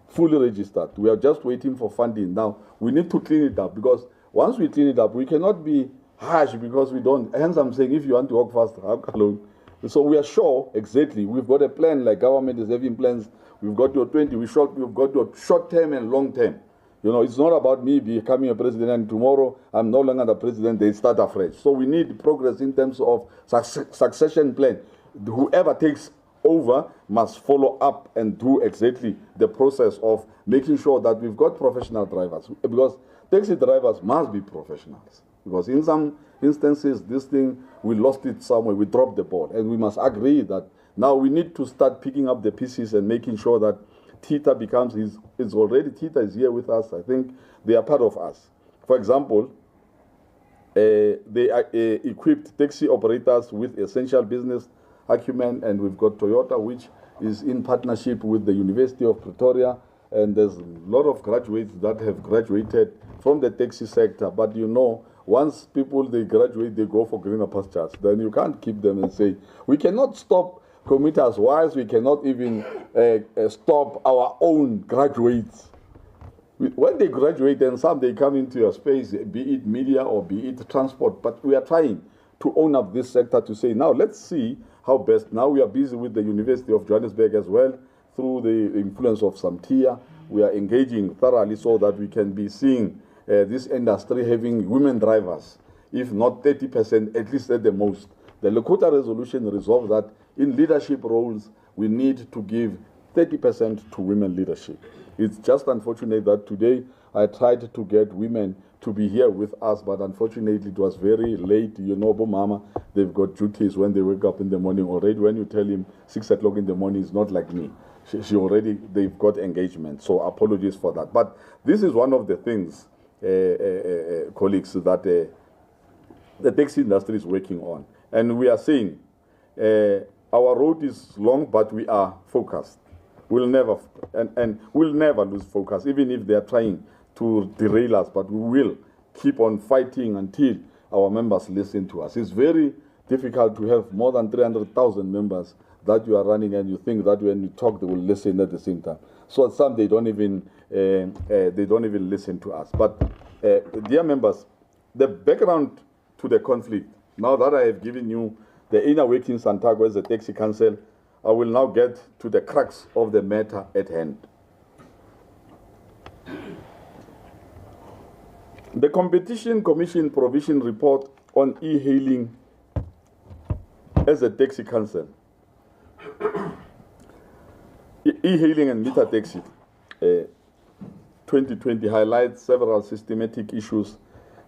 fully registered. We are just waiting for funding. Now, we need to clean it up, because once we clean it up, we cannot be harsh because we don't. Hence, I'm saying, if you want to work faster, work alone. So we are sure, exactly, we've got a plan, like government is having plans. We've got your 20, we've got your short-term and long-term. You know, it's not about me becoming a president and tomorrow I'm no longer the president, they start afresh. So we need progress in terms of succession plan. Whoever takes over must follow up and do exactly the process of making sure that we've got professional drivers, because taxi drivers must be professionals. Because in some instances, this thing, we lost it somewhere, we dropped the ball, and we must agree that now we need to start picking up the pieces and making sure that Tita becomes it's already, Tita is here with us. I think they are part of us. For example, they are, equipped taxi operators with essential business acumen, and we've got Toyota, which is in partnership with the University of Pretoria, and there's a lot of graduates that have graduated from the taxi sector. But you know, once people, they graduate, they go for greener pastures. Then you can't keep them and say, we cannot stop commuters, whilst we cannot even stop our own graduates. When they graduate, and some, they come into your space, be it media or be it transport, but we are trying to own up this sector, to say, now let's see how best. Now we are busy with the University of Johannesburg as well, through the influence of SANTACO. We are engaging thoroughly so that we can be seeing this industry having women drivers, if not 30%, at least at the most. The Lakota resolution resolved that in leadership roles, we need to give 30% to women leadership. It's just unfortunate that today I tried to get women to be here with us, but unfortunately it was very late. You know, Mama, they've got duties when they wake up in the morning already. When you tell him 6 o'clock in the morning, it's not like me. She already, they've got engagement. So apologies for that. But this is one of the things, colleagues, that the taxi industry is working on. And we are saying our road is long, but we are focused. We'll never, and we'll never lose focus, even if they are trying to derail us, but we will keep on fighting until our members listen to us. It's very difficult to have more than 300,000 members that you are running, and you think that when you talk, they will listen at the same time. So some they don't even listen to us. But dear members, the background to the conflict. Now that I have given you the inner workings SANTACO as a taxi council, I will now get to the crux of the matter at hand. The Competition Commission Provision Report on e-hailing as a taxi council. E-hailing and meter taxi 2020 highlights several systematic issues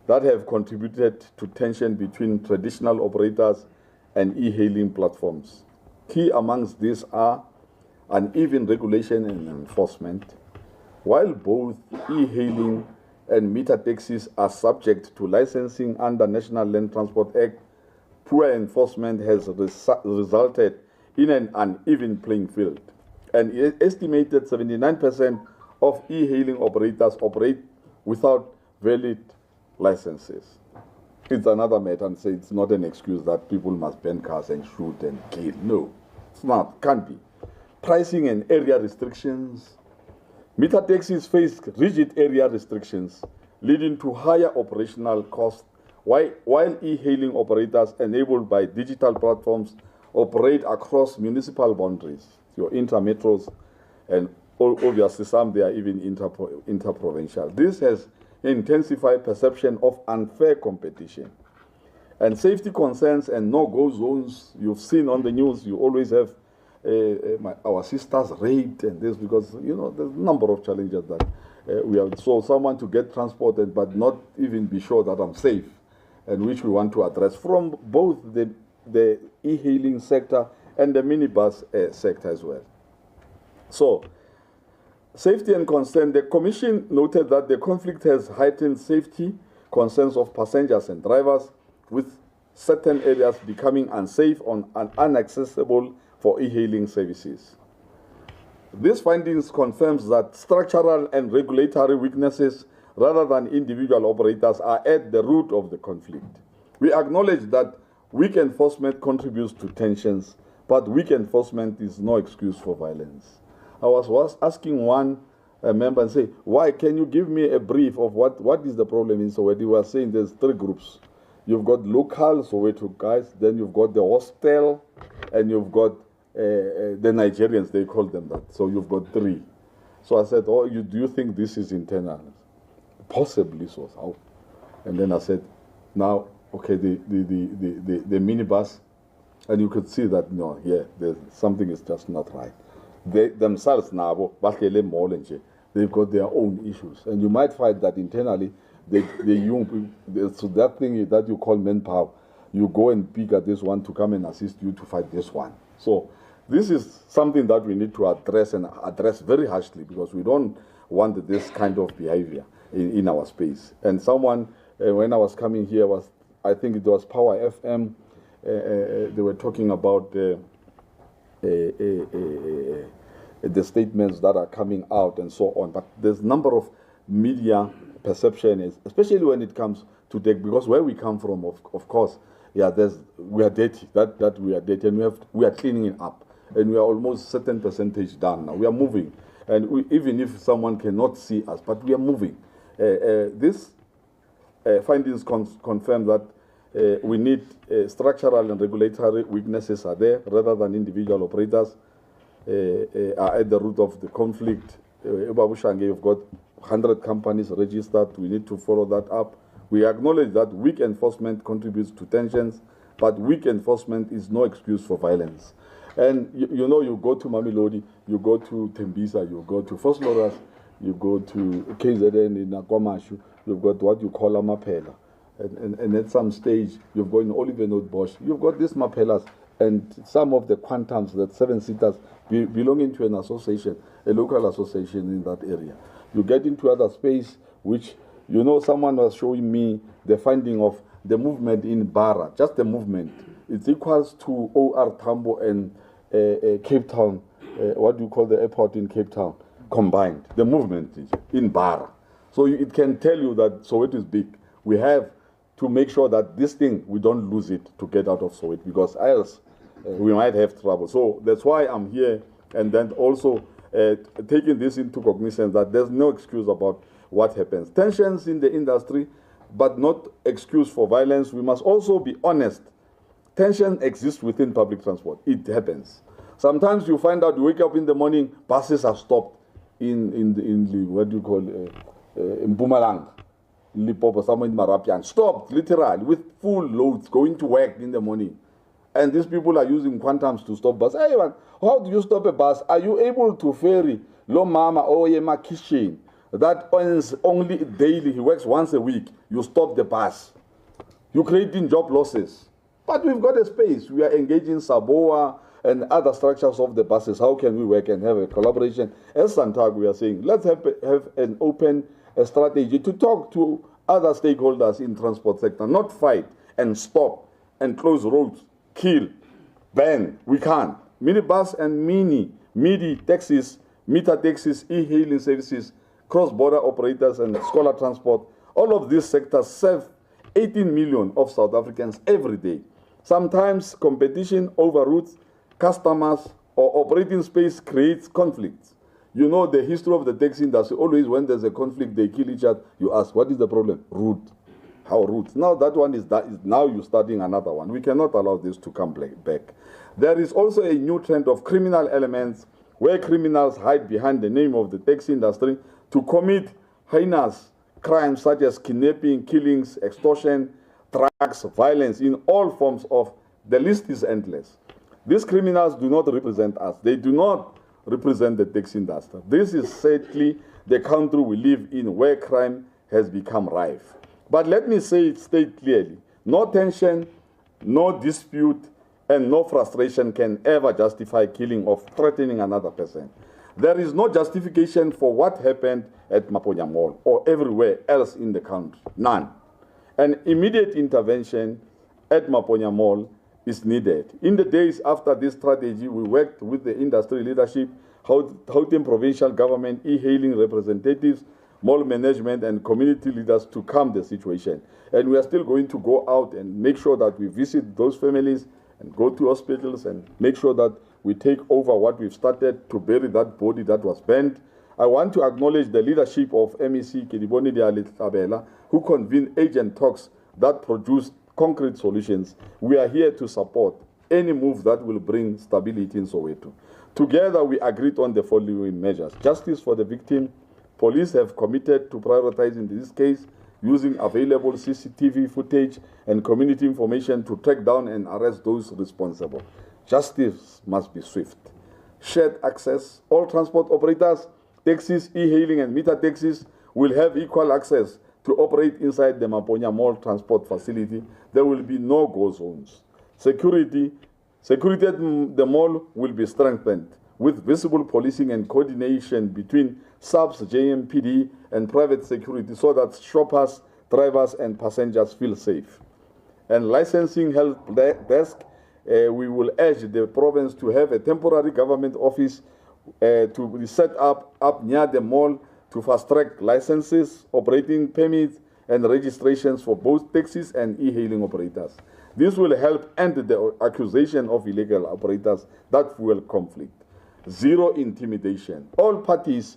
that have contributed to tension between traditional operators and e-hailing platforms. Key amongst these are uneven regulation and enforcement. While both e-hailing and meter taxis are subject to licensing under National Land Transport Act, poor enforcement has resulted in an uneven playing field. An estimated 79% of e-hailing operators operate without valid licenses. It's another matter, and say it's not an excuse that people must burn cars and shoot and kill. No, it's not, can't be. Pricing and area restrictions. Meter taxis face rigid area restrictions, leading to higher operational costs, while e-hailing operators enabled by digital platforms operate across municipal boundaries, your inter-metros, and obviously some they are even inter-provincial. This has intensified perception of unfair competition. And safety concerns and no-go zones, you've seen on the news, you always have our sisters raped and this, because, you know, there's a number of challenges that we have. So someone to get transported but not even be sure that I'm safe, and which we want to address from both the e-hailing sector and the minibus sector as well. So, safety and concern. The Commission noted that the conflict has heightened safety concerns of passengers and drivers, with certain areas becoming unsafe and inaccessible for e-hailing services. These findings confirms that structural and regulatory weaknesses rather than individual operators are at the root of the conflict. We acknowledge that weak enforcement contributes to tensions, but weak enforcement is no excuse for violence. I was asking one member and say, why can you give me a brief of what is the problem in Soweto? You were saying there's 3 groups. You've got local Soweto guys, then you've got the hostel, and you've got the Nigerians, they call them that. So you've got 3. So I said, oh, do you think this is internal? Possibly so. How? And then I said, now, okay, the minibus, and you could see that, no, yeah, something is just not right. They themselves now, they've got their own issues. And you might find that internally, so that thing that you call manpower, you go and pick at this one to come and assist you to fight this one. So this is something that we need to address, and address very harshly, because we don't want this kind of behavior in our space. And someone, when I was coming here, I think it was Power FM, they were talking about the statements that are coming out and so on. But there's a number of media perception, especially when it comes to tech, because where we come from, of course, yeah, we are dirty. That we are dirty, and we are cleaning it up, and we are almost certain percentage done now. We are moving, and even if someone cannot see us, but we are moving. This findings confirm that We need structural and regulatory weaknesses are there rather than individual operators are at the root of the conflict. You've got 100 companies registered. We need to follow that up. We acknowledge that weak enforcement contributes to tensions, but weak enforcement is no excuse for violence. And you know, you go to Mamelodi, you go to Tembisa, you go to Vosloorus, you go to KZN in Akwamashu, you've got what you call a Mapela. And at some stage, you've got in Olivenwood Bosch, you've got these Mapelas, and some of the quantums, that 7-seaters, belonging to an association, a local association in that area. You get into other space, which, you know, someone was showing me the finding of the movement in Barra, just the movement. It's equals to OR Tambo and Cape Town, what do you call the airport in Cape Town, combined, the movement in Barra. So it can tell you that Soweto is big. We have to make sure that this thing, we don't lose it to get out of Soweto, because else we might have trouble. So that's why I'm here, and then also taking this into cognizance that there's no excuse about what happens. Tensions in the industry, but not excuse for violence. We must also be honest. Tension exists within public transport. It happens. Sometimes you find out, you wake up in the morning, buses are stopped in the what do you call in Mpumalanga, Limpopo, somewhere in Marapian, stopped literally with full loads going to work in the morning. And these people are using quantums to stop bus. Hey man, how do you stop a bus? Are you able to ferry Lo Mama or Yema Kishin that earns only daily, he works once a week? You stop the bus. You're creating job losses. But we've got a space. We are engaging Saboa and other structures of the buses. How can we work and have a collaboration? As SANTACO, we are saying, let's have an open strategy to talk to other stakeholders in transport sector, not fight and stop and close roads, kill, ban. We can't. Minibus and midi taxis, meter taxis, e-hailing services, cross-border operators and scholar transport, all of these sectors serve 18 million of South Africans every day. Sometimes competition over routes, customers, or operating space creates conflicts. You know the history of the taxi industry. Always when there's a conflict, they kill each other. You ask, what is the problem? Route. How route? Now that one is now you're starting another one. We cannot allow this to come back. There is also a new trend of criminal elements where criminals hide behind the name of the taxi industry to commit heinous crimes such as kidnapping, killings, extortion, drugs, violence in all forms of. The list is endless. These criminals do not represent us. They do not represent the taxi industry. This is sadly the country we live in, where crime has become rife. But let me state clearly, no tension, no dispute, and no frustration can ever justify killing or threatening another person. There is no justification for what happened at Maponya Mall or everywhere else in the country. None. An immediate intervention at Maponya Mall is needed. In the days after this strategy, we worked with the industry leadership, Gauteng provincial government, e-hailing representatives, mall management, and community leaders to calm the situation. And we are still going to go out and make sure that we visit those families and go to hospitals and make sure that we take over what we've started to bury that body that was burned. I want to acknowledge the leadership of MEC Kedibone Diale, who convened agent talks that produced concrete solutions. We are here to support any move that will bring stability in Soweto. Together, we agreed on the following measures. Justice for the victim. Police have committed to prioritizing this case using available CCTV footage and community information to track down and arrest those responsible. Justice must be swift. Shared access. All transport operators, taxis, e-hailing, and meter taxis will have equal access to operate inside the Maponya Mall transport facility. There will be no go zones. Security at the mall will be strengthened with visible policing and coordination between SAPS, JMPD, and private security so that shoppers, drivers, and passengers feel safe. And licensing help desk, we will urge the province to have a temporary government office to be set up near the mall to fast-track licenses, operating permits, and registrations for both taxis and e-hailing operators. This will help end the accusation of illegal operators that fuel conflict. Zero intimidation. All parties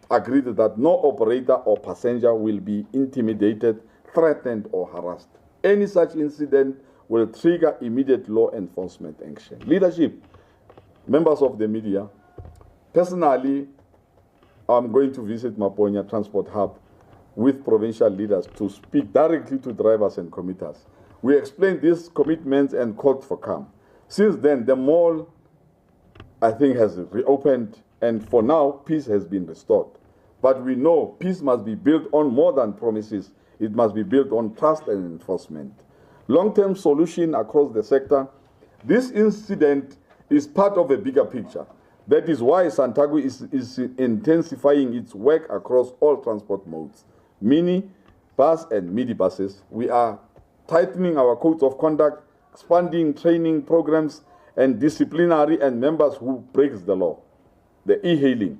agreed that no operator or passenger will be intimidated, threatened, or harassed. Any such incident will trigger immediate law enforcement action. Leadership, members of the media, personally, I'm going to visit Maponya Transport Hub with provincial leaders to speak directly to drivers and commuters. We explained these commitments and called for calm. Since then, the mall, I think, has reopened, and for now, peace has been restored. But we know peace must be built on more than promises. It must be built on trust and enforcement. Long-term solution across the sector. This incident is part of a bigger picture. That is why SANTACO is intensifying its work across all transport modes, mini, bus, and midi buses. We are tightening our codes of conduct, expanding training programs, and disciplinary and members who breaks the law. The e-hailing.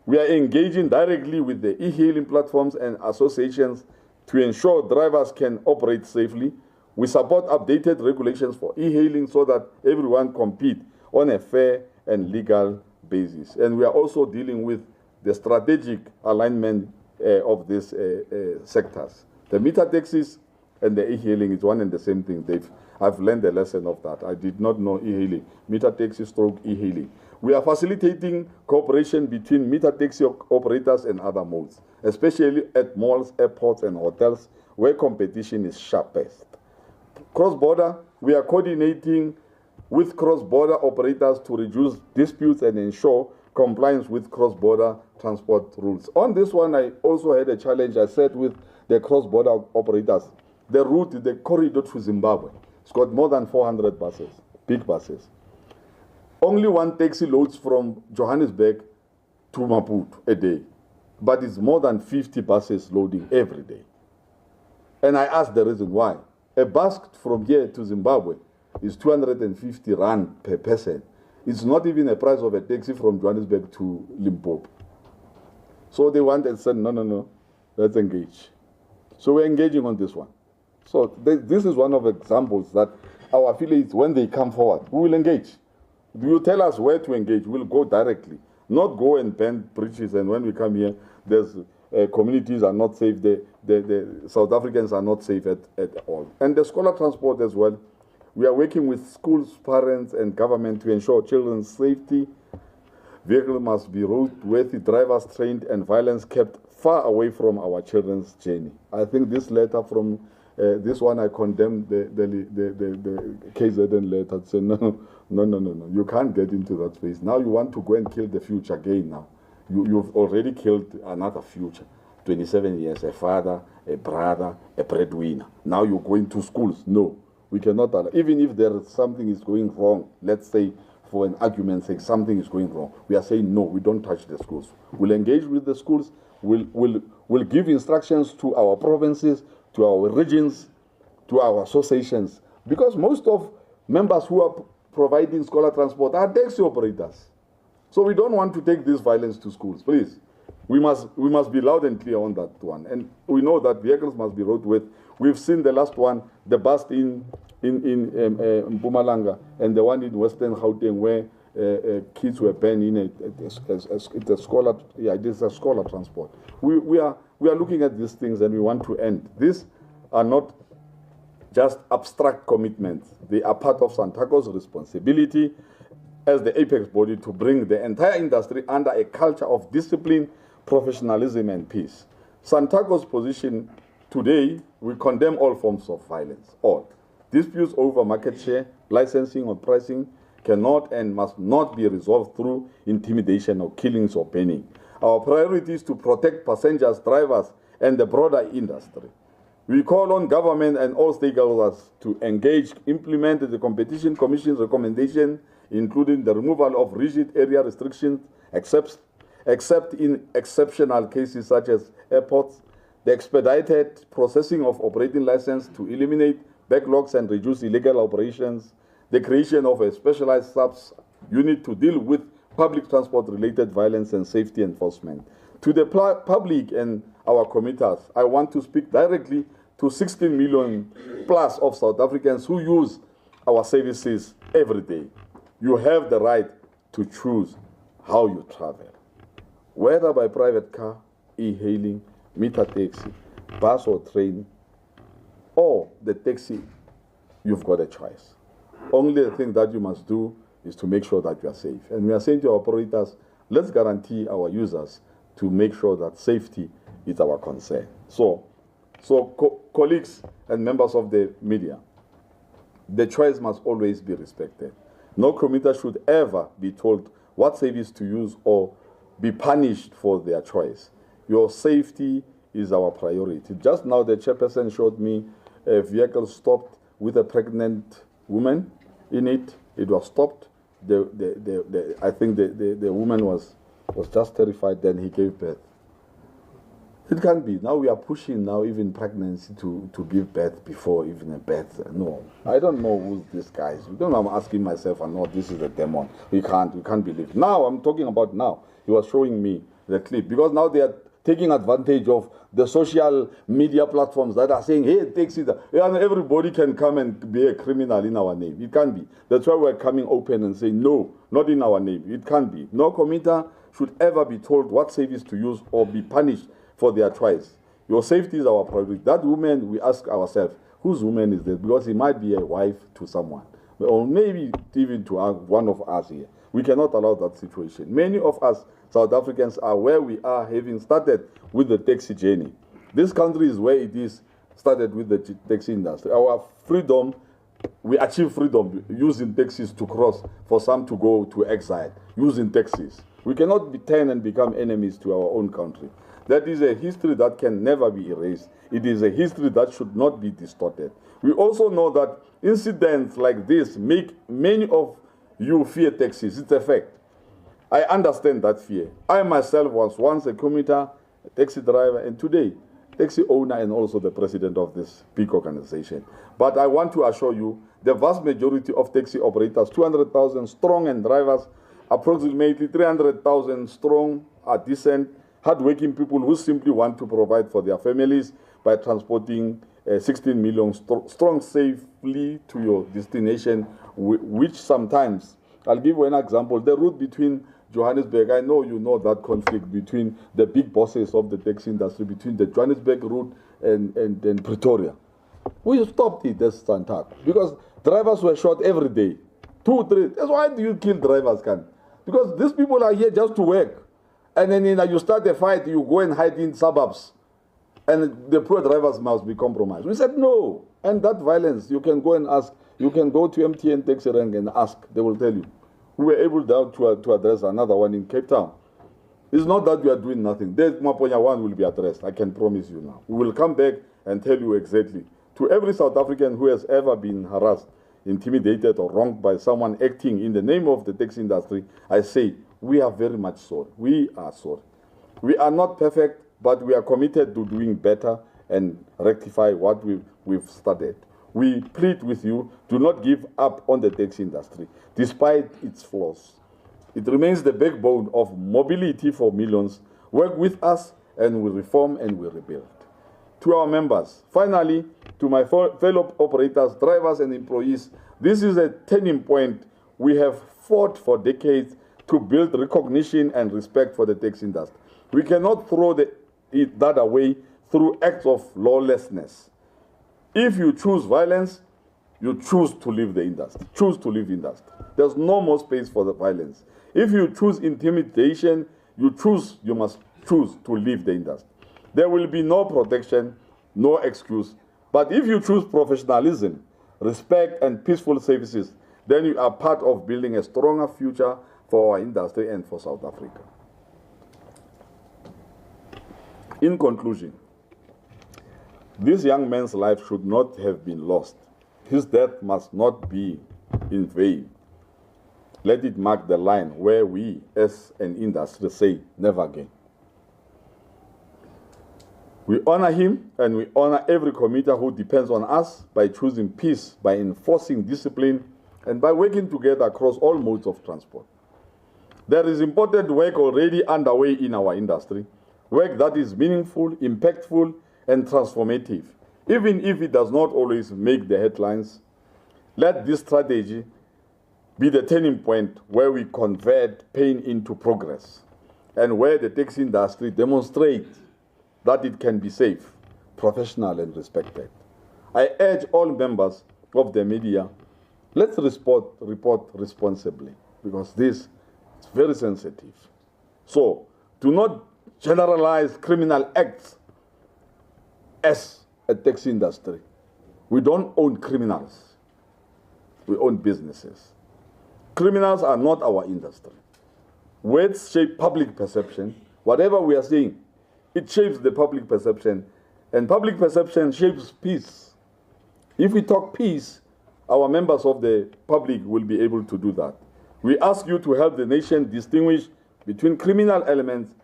We are engaging directly with the e-hailing platforms and associations to ensure drivers can operate safely. We support updated regulations for e-hailing so that everyone compete on a fair and legal basis. And we are also dealing with the strategic alignment of these sectors. The meter taxis and the e-hailing is one and the same thing. I've learned the lesson of that. I did not know e-hailing. Meter taxi stroke e-hailing. We are facilitating cooperation between meter taxi operators and other modes, especially at malls, airports, and hotels where competition is sharpest. Cross-border, we are coordinating with cross-border operators to reduce disputes and ensure compliance with cross-border transport rules. On this one, I also had a challenge. I said with the cross-border operators, the route, the corridor to Zimbabwe, it's got more than 400 buses, big buses. Only one taxi loads from Johannesburg to Maputo a day, but it's more than 50 buses loading every day. And I asked the reason why. A bus from here to Zimbabwe is 250 rand per person. It's not even a price of a taxi from Johannesburg to Limpopo. So they wanted and said, no, let's engage. So we're engaging on this one. So this is one of the examples that our affiliates, when they come forward, we will engage. You tell us where to engage, we'll go directly. Not go and bend bridges, and when we come here, there's communities are not safe, the South Africans are not safe at all. And the scholar transport as well. We are working with schools, parents, and government to ensure children's safety. Vehicles must be roadworthy, drivers trained, and violence kept far away from our children's journey. I think this letter from this one, I condemn the KZN letter. Say no, you can't get into that space. Now you want to go and kill the future again. Now you've already killed another future. 27 years, a father, a brother, a breadwinner. Now you're going to schools. No, we cannot allow. Even if there is something is going wrong, let's say for an argument's sake, something is going wrong, we are saying no, we don't touch the schools. We'll engage with the schools. We'll give instructions to our provinces, to our regions, to our associations, because most of members who are providing scholar transport are taxi operators. So we don't want to take this violence to schools, please. We must be loud and clear on that one. And we know that vehicles must be roadworthy. We've seen the last one, the bust in Mpumalanga, and the one in Western Gauteng where kids were banned in it's a scholar, this is a scholar transport. We are looking at these things and we want to end. These are not just abstract commitments. They are part of SANTACO's responsibility as the apex body to bring the entire industry under a culture of discipline, professionalism, and peace. SANTACO's position today, we condemn all forms of violence, all. Disputes over market share, licensing, or pricing cannot and must not be resolved through intimidation or killings or banning. Our priority is to protect passengers, drivers, and the broader industry. We call on government and all stakeholders to engage, implement the Competition Commission's recommendation, including the removal of rigid area restrictions, except in exceptional cases such as airports, the expedited processing of operating license to eliminate backlogs and reduce illegal operations, the creation of a specialized sub-unit to deal with public transport-related violence and safety enforcement. To the public and our commuters, I want to speak directly to 16 million plus of South Africans who use our services every day. You have the right to choose how you travel, whether by private car, e-hailing, meter taxi, bus or train, or the taxi, you've got a choice. Only the thing that you must do is to make sure that you are safe. And we are saying to our operators, let's guarantee our users to make sure that safety is our concern. So colleagues and members of the media, the choice must always be respected. No commuter should ever be told what service to use or be punished for their choice. Your safety is our priority. Just now the chairperson showed me a vehicle stopped with a pregnant woman in it. It was stopped. I think the woman was just terrified, then he gave birth. It can't be. Now we are pushing now even pregnancy to give birth before even a birth. No, I don't know who's this guy. You don't know, I'm asking myself, I know this is a demon. We can't believe. Now, I'm talking about now. He was showing me the clip. Because now they are taking advantage of the social media platforms that are saying, hey, taxi, and everybody can come and be a criminal in our name. It can't be. That's why we're coming open and saying, no, not in our name. It can't be. No commuter should ever be told what service to use or be punished for their choice. Your safety is our priority. That woman, we ask ourselves, whose woman is this? Because he might be a wife to someone, or maybe even to one of us here. We cannot allow that situation. Many of us South Africans are where we are, having started with the taxi journey. This country is where it is started with the taxi industry. Our freedom, we achieve freedom using taxis to cross, for some to go to exile, using taxis. We cannot be turned and become enemies to our own country. That is a history that can never be erased. It is a history that should not be distorted. We also know that incidents like this make many of you fear taxis. It's a fact. I understand that fear. I myself was once a commuter, a taxi driver, and today, taxi owner and also the president of this big organization. But I want to assure you, the vast majority of taxi operators, 200,000 strong, and drivers, approximately 300,000 strong, are decent, hardworking people who simply want to provide for their families by transporting 16 million strong safely to your destination, which sometimes, I'll give you an example, the route between Johannesburg, I know you know that conflict between the big bosses of the taxi industry, between the Johannesburg route and Pretoria. We stopped it as SANTACO because drivers were shot every day, 2, 3. That's why do you kill drivers, Can? Because these people are here just to work. And then you start a fight, you go and hide in suburbs. And the poor drivers must be compromised. We said no. And that violence, you can go and ask, you can go to MTN taxi rank and ask, they will tell you. We were able now to address another one in Cape Town. It's not that we are doing nothing. The Maponya one will be addressed, I can promise you now. We will come back and tell you exactly. To every South African who has ever been harassed, intimidated or wronged by someone acting in the name of the taxi industry, I say, we are very much sorry. We are sorry. We are not perfect, but we are committed to doing better and rectify what we've started. We plead with you, do not give up on the taxi industry, despite its flaws. It remains the backbone of mobility for millions. Work with us and we reform and we rebuild. To our members, finally, to my fellow operators, drivers and employees, this is a turning point. We have fought for decades to build recognition and respect for the taxi industry. We cannot throw that away through acts of lawlessness. If you choose violence, you choose to leave the industry. Choose to leave industry. There's no more space for the violence. If you choose intimidation, you must choose to leave the industry. There will be no protection, no excuse. But if you choose professionalism, respect, and peaceful services, then you are part of building a stronger future for our industry and for South Africa. In conclusion, this young man's life should not have been lost. His death must not be in vain. Let it mark the line where we, as an industry, say, never again. We honor him and we honor every commuter who depends on us by choosing peace, by enforcing discipline, and by working together across all modes of transport. There is important work already underway in our industry, work that is meaningful, impactful, and transformative, even if it does not always make the headlines. Let this strategy be the turning point where we convert pain into progress and where the taxi industry demonstrates that it can be safe, professional, and respected. I urge all members of the media, let's report responsibly, because this is very sensitive. So, do not generalize criminal acts as a taxi industry. We don't own criminals. We own businesses. Criminals are not our industry. Words shape public perception. Whatever we are saying, it shapes the public perception, and public perception shapes peace. If we talk peace, our members of the public will be able to do that. We ask you to help the nation distinguish between criminal elements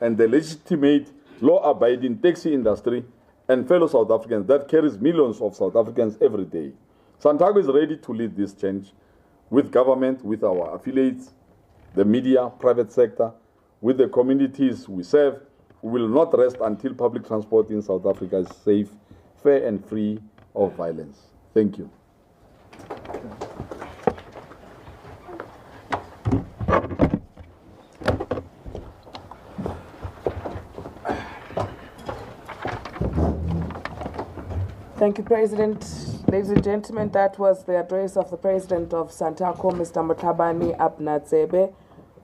and the legitimate, law-abiding taxi industry and fellow South Africans that carries millions of South Africans every day. SANTACO is ready to lead this change with government, with our affiliates, the media, private sector, with the communities we serve. We will not rest until public transport in South Africa is safe, fair and free of violence. Thank you. Thank you, President. Ladies and gentlemen, that was the address of the President of SANTACO, Mr. Muthabani Abnatsebe,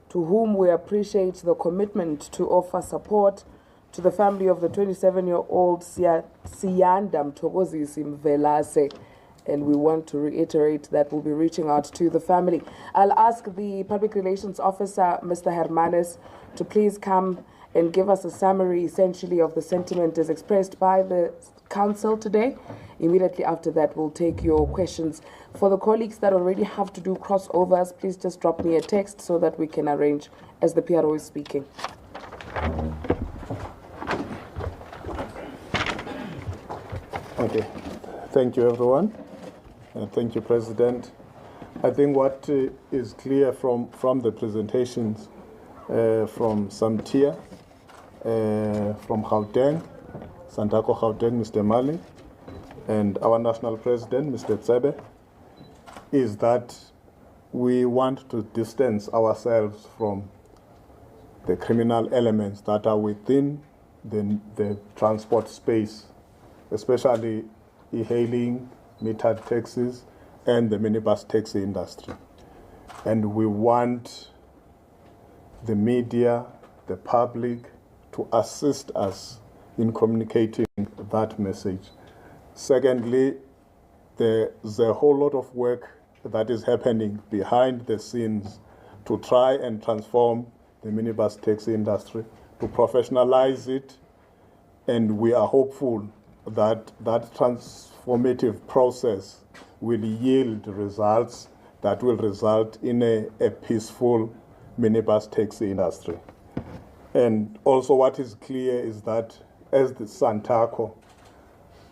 to whom we appreciate the commitment to offer support to the family of the 27-year-old Siyanda Mthokozisi Mvelase. And we want to reiterate that we'll be reaching out to the family. I'll ask the Public Relations Officer, Mr. Hermanes, to please come and give us a summary, essentially, of the sentiment as expressed by the Council today. Immediately after that, we'll take your questions. For the colleagues that already have to do crossovers, please just drop me a text so that we can arrange as the PRO is speaking. Okay. Thank you, everyone. Thank you, President. I think what is clear from the presentations from SAMTIA, from Gauteng, SANTACO Gauteng, Mr. Mali, and our National President, Mr. Tsebe, is that we want to distance ourselves from the criminal elements that are within the transport space, especially e-hailing, metered taxis, and the minibus taxi industry. And we want the media, the public, to assist us in communicating that message. Secondly, there's a whole lot of work that is happening behind the scenes to try and transform the minibus taxi industry, to professionalize it, and we are hopeful that that transformative process will yield results that will result in a peaceful minibus taxi industry. And also what is clear is that as the SANTACO,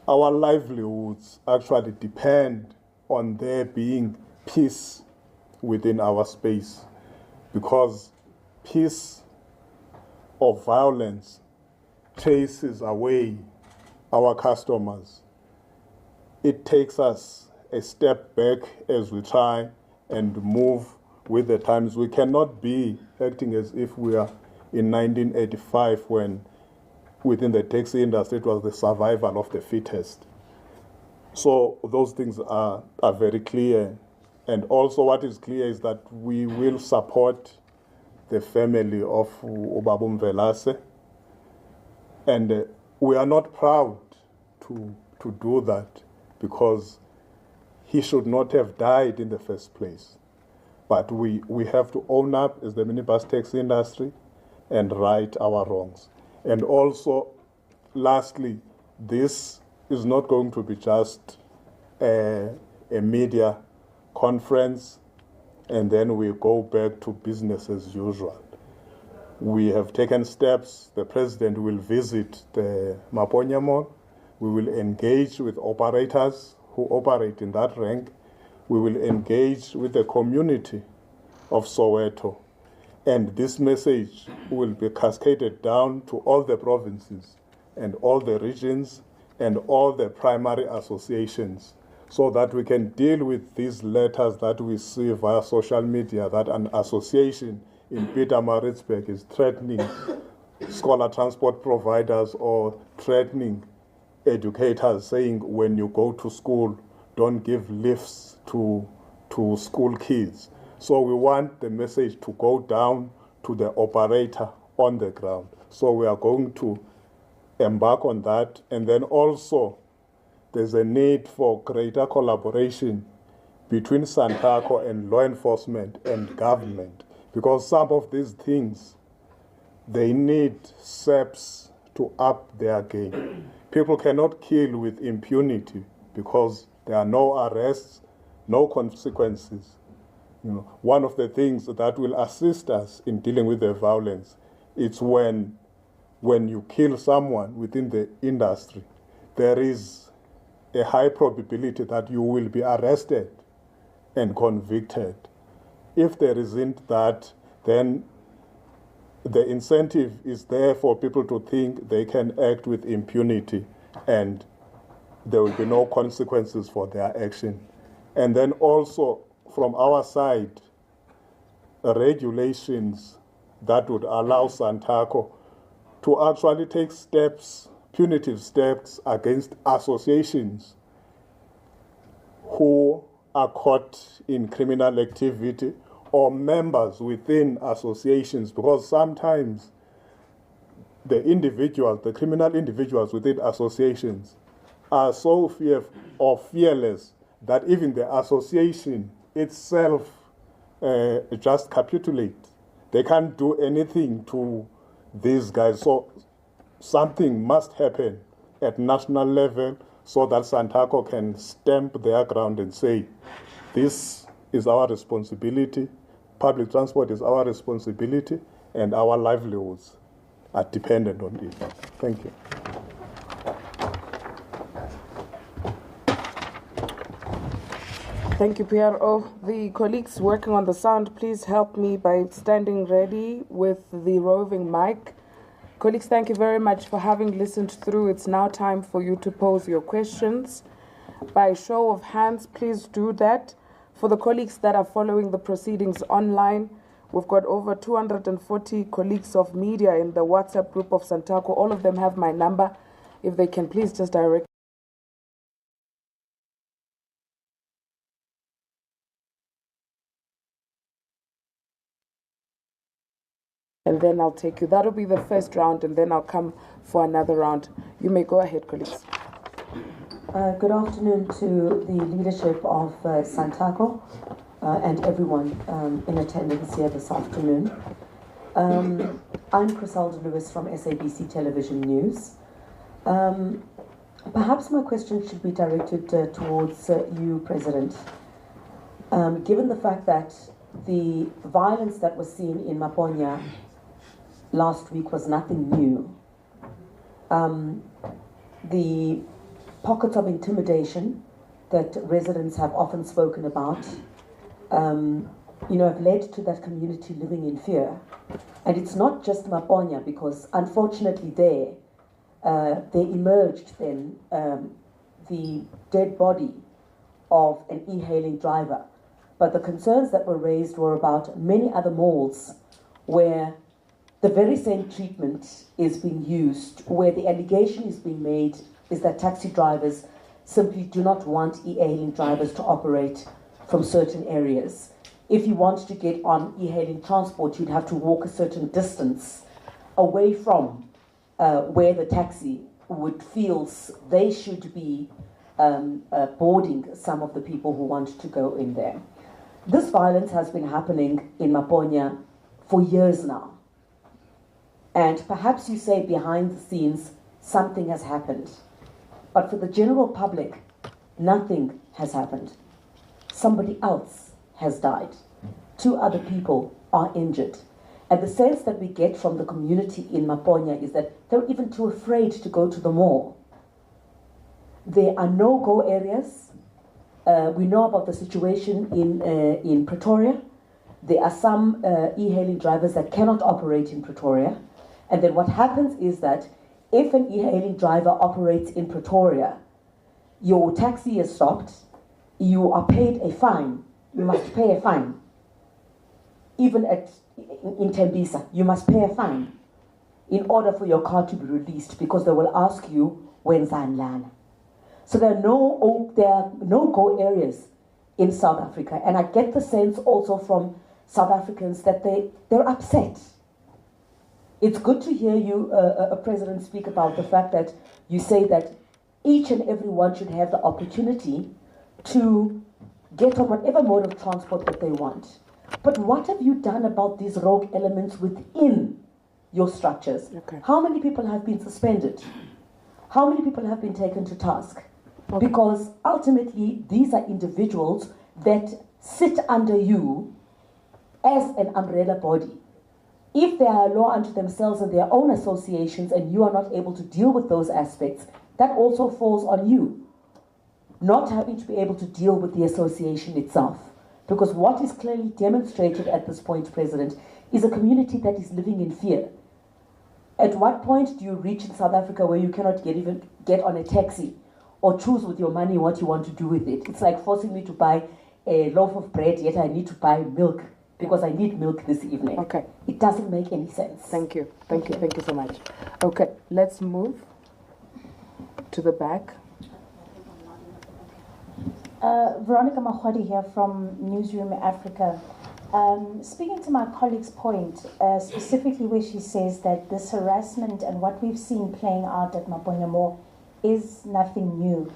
our livelihoods actually depend on there being peace within our space, because peace or violence chases away our customers. It takes us a step back as we try and move with the times. We cannot be acting as if we are in 1985 when within the taxi industry it was the survival of the fittest. So those things are very clear. And also what is clear is that we will support the family of Ubaba Mvelase. And we are not proud to do that, because he should not have died in the first place. But we have to own up as the minibus taxi industry and right our wrongs. And also, lastly, this is not going to be just a media conference and then we go back to business as usual. We have taken steps. The President will visit the Maponya Mall. We will engage with operators who operate in that rank. We will engage with the community of Soweto. And this message will be cascaded down to all the provinces and all the regions and all the primary associations, so that we can deal with these letters that we see via social media that an association in Pietermaritzburg is threatening scholar transport providers or threatening educators saying when you go to school, don't give lifts to school kids. So we want the message to go down to the operator on the ground. So we are going to embark on that. And then also there's a need for greater collaboration between SANTACO and law enforcement and government, because some of these things, they need SEPs to up their game. People cannot kill with impunity because there are no arrests, no consequences. One of the things that will assist us in dealing with the violence is when you kill someone within the industry, there is a high probability that you will be arrested and convicted. If there isn't that, then the incentive is there for people to think they can act with impunity and there will be no consequences for their action. And then also from our side, regulations that would allow SANTACO to actually take steps, punitive steps against associations who are caught in criminal activity or members within associations, because sometimes the criminal individuals within associations are so fearless that even the association itself just capitulates. They can't do anything to these guys. So something must happen at national level so that SANTACO can stamp their ground and say, this is our responsibility, public transport is our responsibility, and our livelihoods are dependent on it. Thank you. Thank you, PRO. The colleagues working on the sound, please help me by standing ready with the roving mic. Colleagues, thank you very much for having listened through. It's now time for you to pose your questions. By show of hands, please do that. For the colleagues that are following the proceedings online, we've got over 240 colleagues of media in the WhatsApp group of SANTACO. All of them have my number. If they can please just direct. And then I'll take you. That'll be the first round, and then I'll come for another round. You may go ahead, colleagues. Good afternoon to the leadership of SANTACO and everyone in attendance here this afternoon. I'm Criselda Lewis from SABC Television News. Perhaps my question should be directed towards you, President. Given the fact that the violence that was seen in Maponya last week was nothing new, the pockets of intimidation that residents have often spoken about, have led to that community living in fear. And it's not just Maponya, because unfortunately there emerged then the dead body of an e-hailing driver. But the concerns that were raised were about many other malls where the very same treatment is being used, where the allegation is being made is that taxi drivers simply do not want e-hailing drivers to operate from certain areas. If you want to get on e-hailing transport, you'd have to walk a certain distance away from where the taxi feels they should be boarding some of the people who want to go in there. This violence has been happening in Maponya for years now. And perhaps you say behind the scenes, something has happened. But for the general public, nothing has happened. Somebody else has died. 2 other people are injured. And the sense that we get from the community in Maponya is that they're even too afraid to go to the mall. There are no-go areas. We know about the situation in Pretoria. There are some e-hailing drivers that cannot operate in Pretoria. And then what happens is that if an e-hailing driver operates in Pretoria, your taxi is stopped, you are paid a fine. You must pay a fine. Even in Tembisa, you must pay a fine in order for your car to be released, because they will ask you wenzani lana. So there are no-go areas in South Africa. And I get the sense also from South Africans that they're upset. It's good to hear you, President, speak about the fact that you say that each and every one should have the opportunity to get on whatever mode of transport that they want. But what have you done about these rogue elements within your structures? Okay. How many people have been suspended? How many people have been taken to task? Okay. Because ultimately, these are individuals that sit under you as an umbrella body. If they are a law unto themselves and their own associations and you are not able to deal with those aspects, that also falls on you, not having to be able to deal with the association itself. Because what is clearly demonstrated at this point, President, is a community that is living in fear. At what point do you reach in South Africa where you cannot even get on a taxi or choose with your money what you want to do with it? It's like forcing me to buy a loaf of bread, yet I need to buy milk because I need milk this evening. Okay. It doesn't make any sense. Thank you. Thank you so much. Okay, let's move to the back. Veronica Mahwadi here from Newsroom Africa. Speaking to my colleague's point, specifically where she says that this harassment and what we've seen playing out at Maponya Mall is nothing new.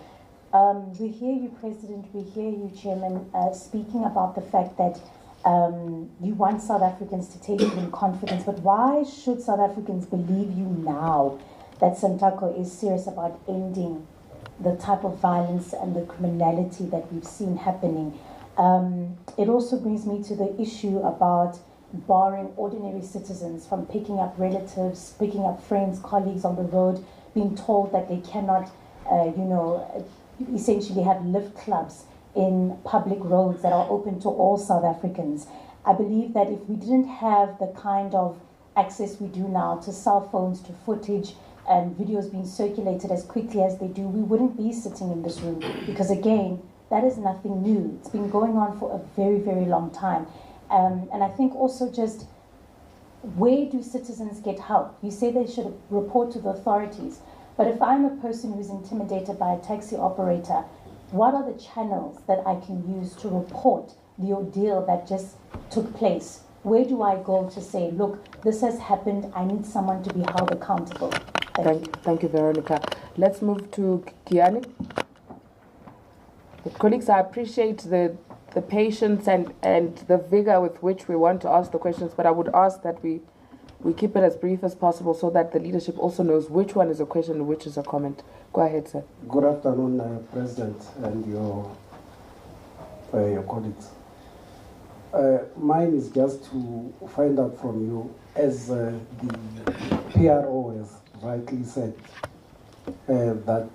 We hear you, President, we hear you, Chairman, speaking about the fact that you want South Africans to take you in confidence, but why should South Africans believe you now that SANTACO is serious about ending the type of violence and the criminality that we've seen happening? It also brings me to the issue about barring ordinary citizens from picking up relatives, picking up friends, colleagues on the road, being told that they cannot, essentially have lift clubs in public roads that are open to all South Africans. I believe that if we didn't have the kind of access we do now to cell phones, to footage, and videos being circulated as quickly as they do, we wouldn't be sitting in this room. Because again, that is nothing new. It's been going on for a very, very long time. And I think also just, where do citizens get help? You say they should report to the authorities. But if I'm a person who's intimidated by a taxi operator, what are the channels that I can use to report the ordeal that just took place? Where do I go to say, look, this has happened, I need someone to be held accountable? Thank you, Veronica. Let's move to Kiani. Colleagues, I appreciate the patience and the vigor with which we want to ask the questions, but I would ask that we keep it as brief as possible so that the leadership also knows which one is a question and which is a comment. Go ahead, sir. Good afternoon, President, and your colleagues. Mine is just to find out from you, as the PRO has rightly said, that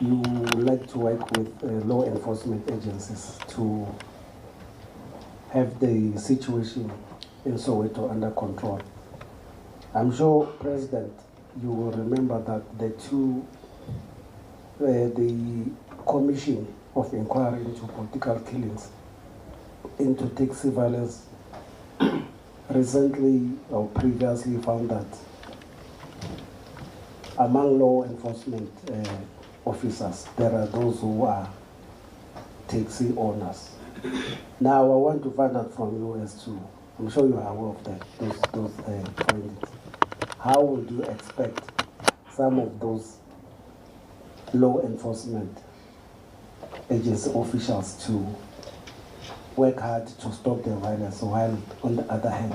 you like to work with law enforcement agencies to have the situation in Soweto under control. I'm sure, President, you will remember that the Commission of Inquiry into Political Killings, into taxi violence, recently or previously found that among law enforcement officers, there are those who are taxi owners. Now, I want to find out from you as to, I'm sure you are aware of that, those findings. How would you expect some of those law enforcement agency officials to work hard to stop the violence, while on the other hand,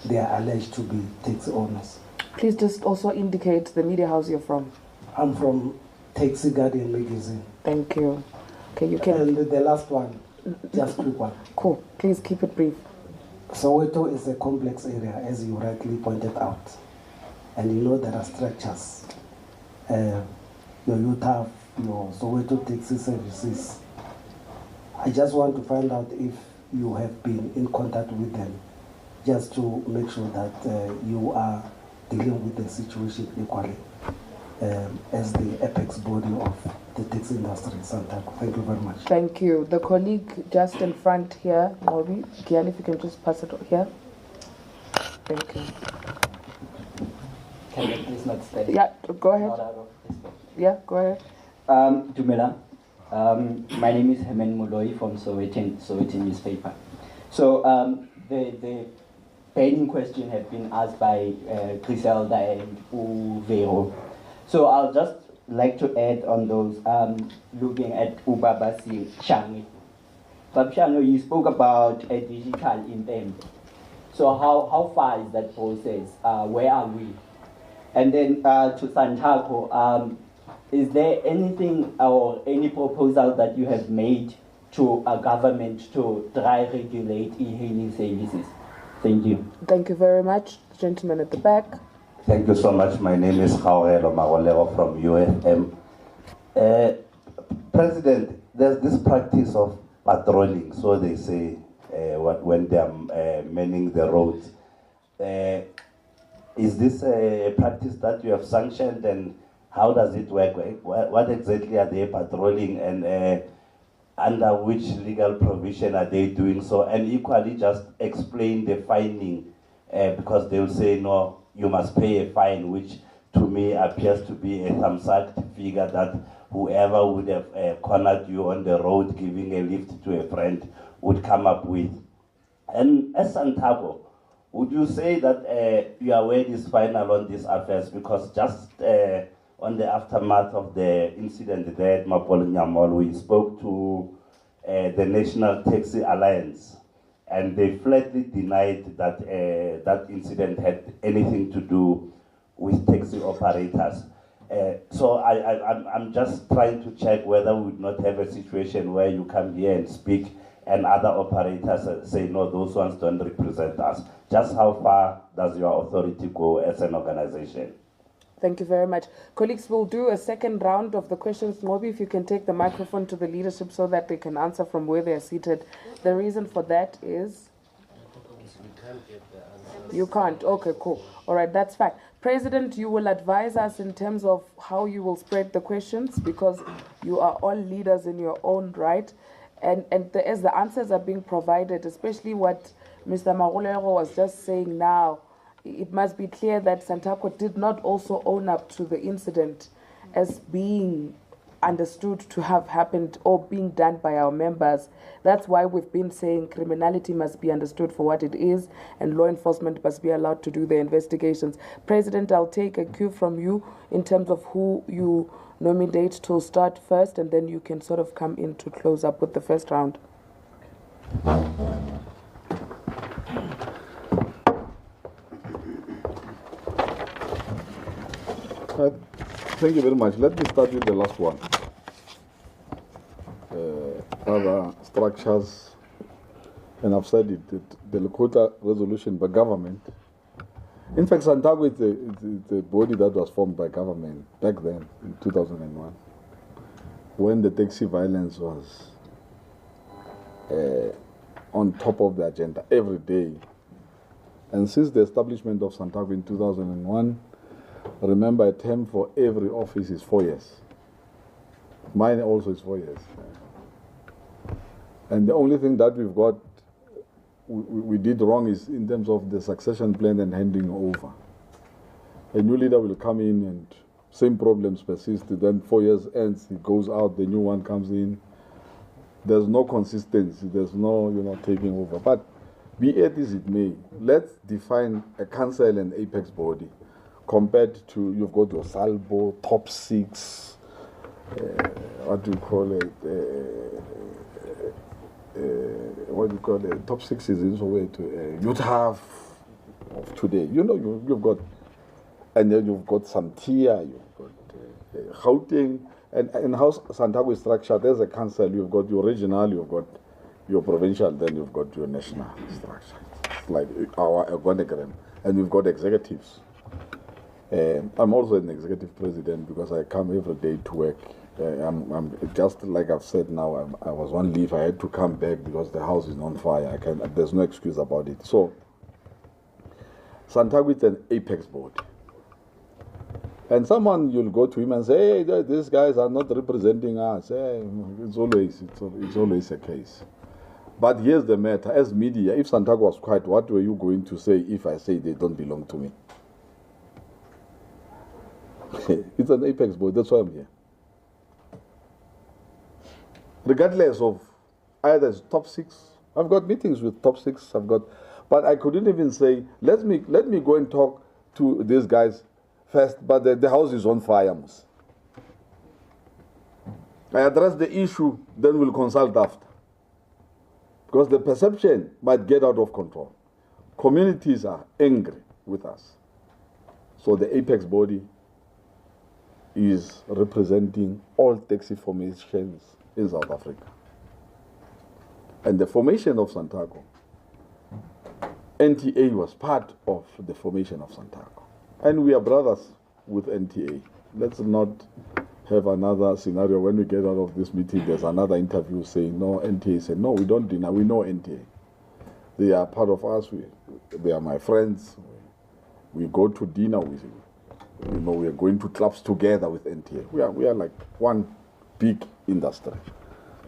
they are alleged to be taxi owners? Please just also indicate the media house you're from. I'm from Taxi Guardian magazine. Thank you. Okay, you can. And the last one, just quick one. Cool. Please keep it brief. Soweto is a complex area, as you rightly pointed out. And you know there are structures. Your UTAF, your Soweto taxi services. I just want to find out if you have been in contact with them, just to make sure that you are dealing with the situation equally as the apex body of the taxi industry in SANTACO. Thank you very much. Thank you. The colleague just in front here, Ngobi, Kian, if you can just pass it here. Thank you. Can you please not stay? Yeah, go ahead. Not out of this one. Yeah, go ahead. Dumela. My name is Hemen Moloi from Sowetan newspaper. So the burning question has been asked by Griselda and Uvero. So I'll just like to add on those, looking at Ubabasi Shangi. Babshano, you spoke about a digital impairment. So how far is that process? Where are we? And then to SANTACO, is there anything or any proposal that you have made to a government to try regulate e-hailing services? Thank you. Thank you very much. Gentleman at the back. Thank you so much. My name is Jaurelo Magolero from UFM. President, there's this practice of patrolling, so they say, when they are manning the roads. Is this a practice that you have sanctioned, and how does it work? What exactly are they patrolling, and under which legal provision are they doing so? And equally, just explain the finding, because they'll say, no, you must pay a fine, which to me appears to be a thumbsuck figure that whoever would have cornered you on the road giving a lift to a friend would come up with. And as SANTACO, would you say that your word is final on these affairs? Because just on the aftermath of the incident there at Mapolo-Nyamol, we spoke to the National Taxi Alliance, and they flatly denied that that incident had anything to do with taxi operators. So I'm just trying to check whether we would not have a situation where you come here and speak and other operators say, no, those ones don't represent us. Just how far does your authority go as an organization? Thank you very much. Colleagues, we'll do a second round of the questions. Maybe if you can take the microphone to the leadership so that they can answer from where they are seated. The reason for that is... You can't. Okay, cool. All right, that's fine. President, you will advise us in terms of how you will spread the questions, because you are all leaders in your own right. And as the answers are being provided, especially what Mr. Magolero was just saying now, it must be clear that SANTACO did not also own up to the incident as being understood to have happened or being done by our members. That's why we've been saying criminality must be understood for what it is, and law enforcement must be allowed to do their investigations. President, I'll take a cue from you in terms of who you nominate to start first, and then you can sort of come in to close up with the first round. Thank you very much. Let me start with the last one. Other structures, and I've said it, the Lakota resolution by government. In fact, SANTACO is the body that was formed by government back then, in 2001, when the taxi violence was on top of the agenda every day. And since the establishment of SANTACO in 2001, remember, a term for every office is 4 years. Mine also is 4 years. And the only thing that we've got, we did wrong is in terms of the succession plan and handing over. A new leader will come in and same problems persist. Then 4 years ends, he goes out, the new one comes in. There's no consistency. There's no, taking over. But be it as it may, let's define a council and apex body. Compared to, you've got your Salbo, top 6, what do you call it? Top 6 is in some way to you'd have of today. You've got, and then you've got SAMTIA, you've got Gauteng, and how SANTACO is structured. There's a council, you've got your regional, you've got your provincial, then you've got your national structure. It's like our organigram, and you've got executives. I'm also an executive president because I come every day to work. I'm just like I've said now, I was on leave. I had to come back because the house is on fire. There's no excuse about it. So, SANTACO is an apex body. And someone, you'll go to him and say, hey, these guys are not representing us. Hey, it's always a case. But here's the matter. As media, if SANTACO was quiet, what were you going to say if I say they don't belong to me? It's an apex board, that's why I'm here. Regardless of either it's top 6, I've got meetings with top 6, but I couldn't even say, let me go and talk to these guys first, but the house is on fire. I address the issue, then we'll consult after. Because the perception might get out of control. Communities are angry with us. So the apex body is representing all taxi formations in South Africa. And the formation of SANTACO, NTA was part of the formation of SANTACO. And we are brothers with NTA. Let's not have another scenario when we get out of this meeting, there's another interview saying, no, NTA said, no, we don't deny, we know NTA. They are part of us, they are my friends. We go to dinner with you. We are going to clubs together with NTA. We are like one big industry.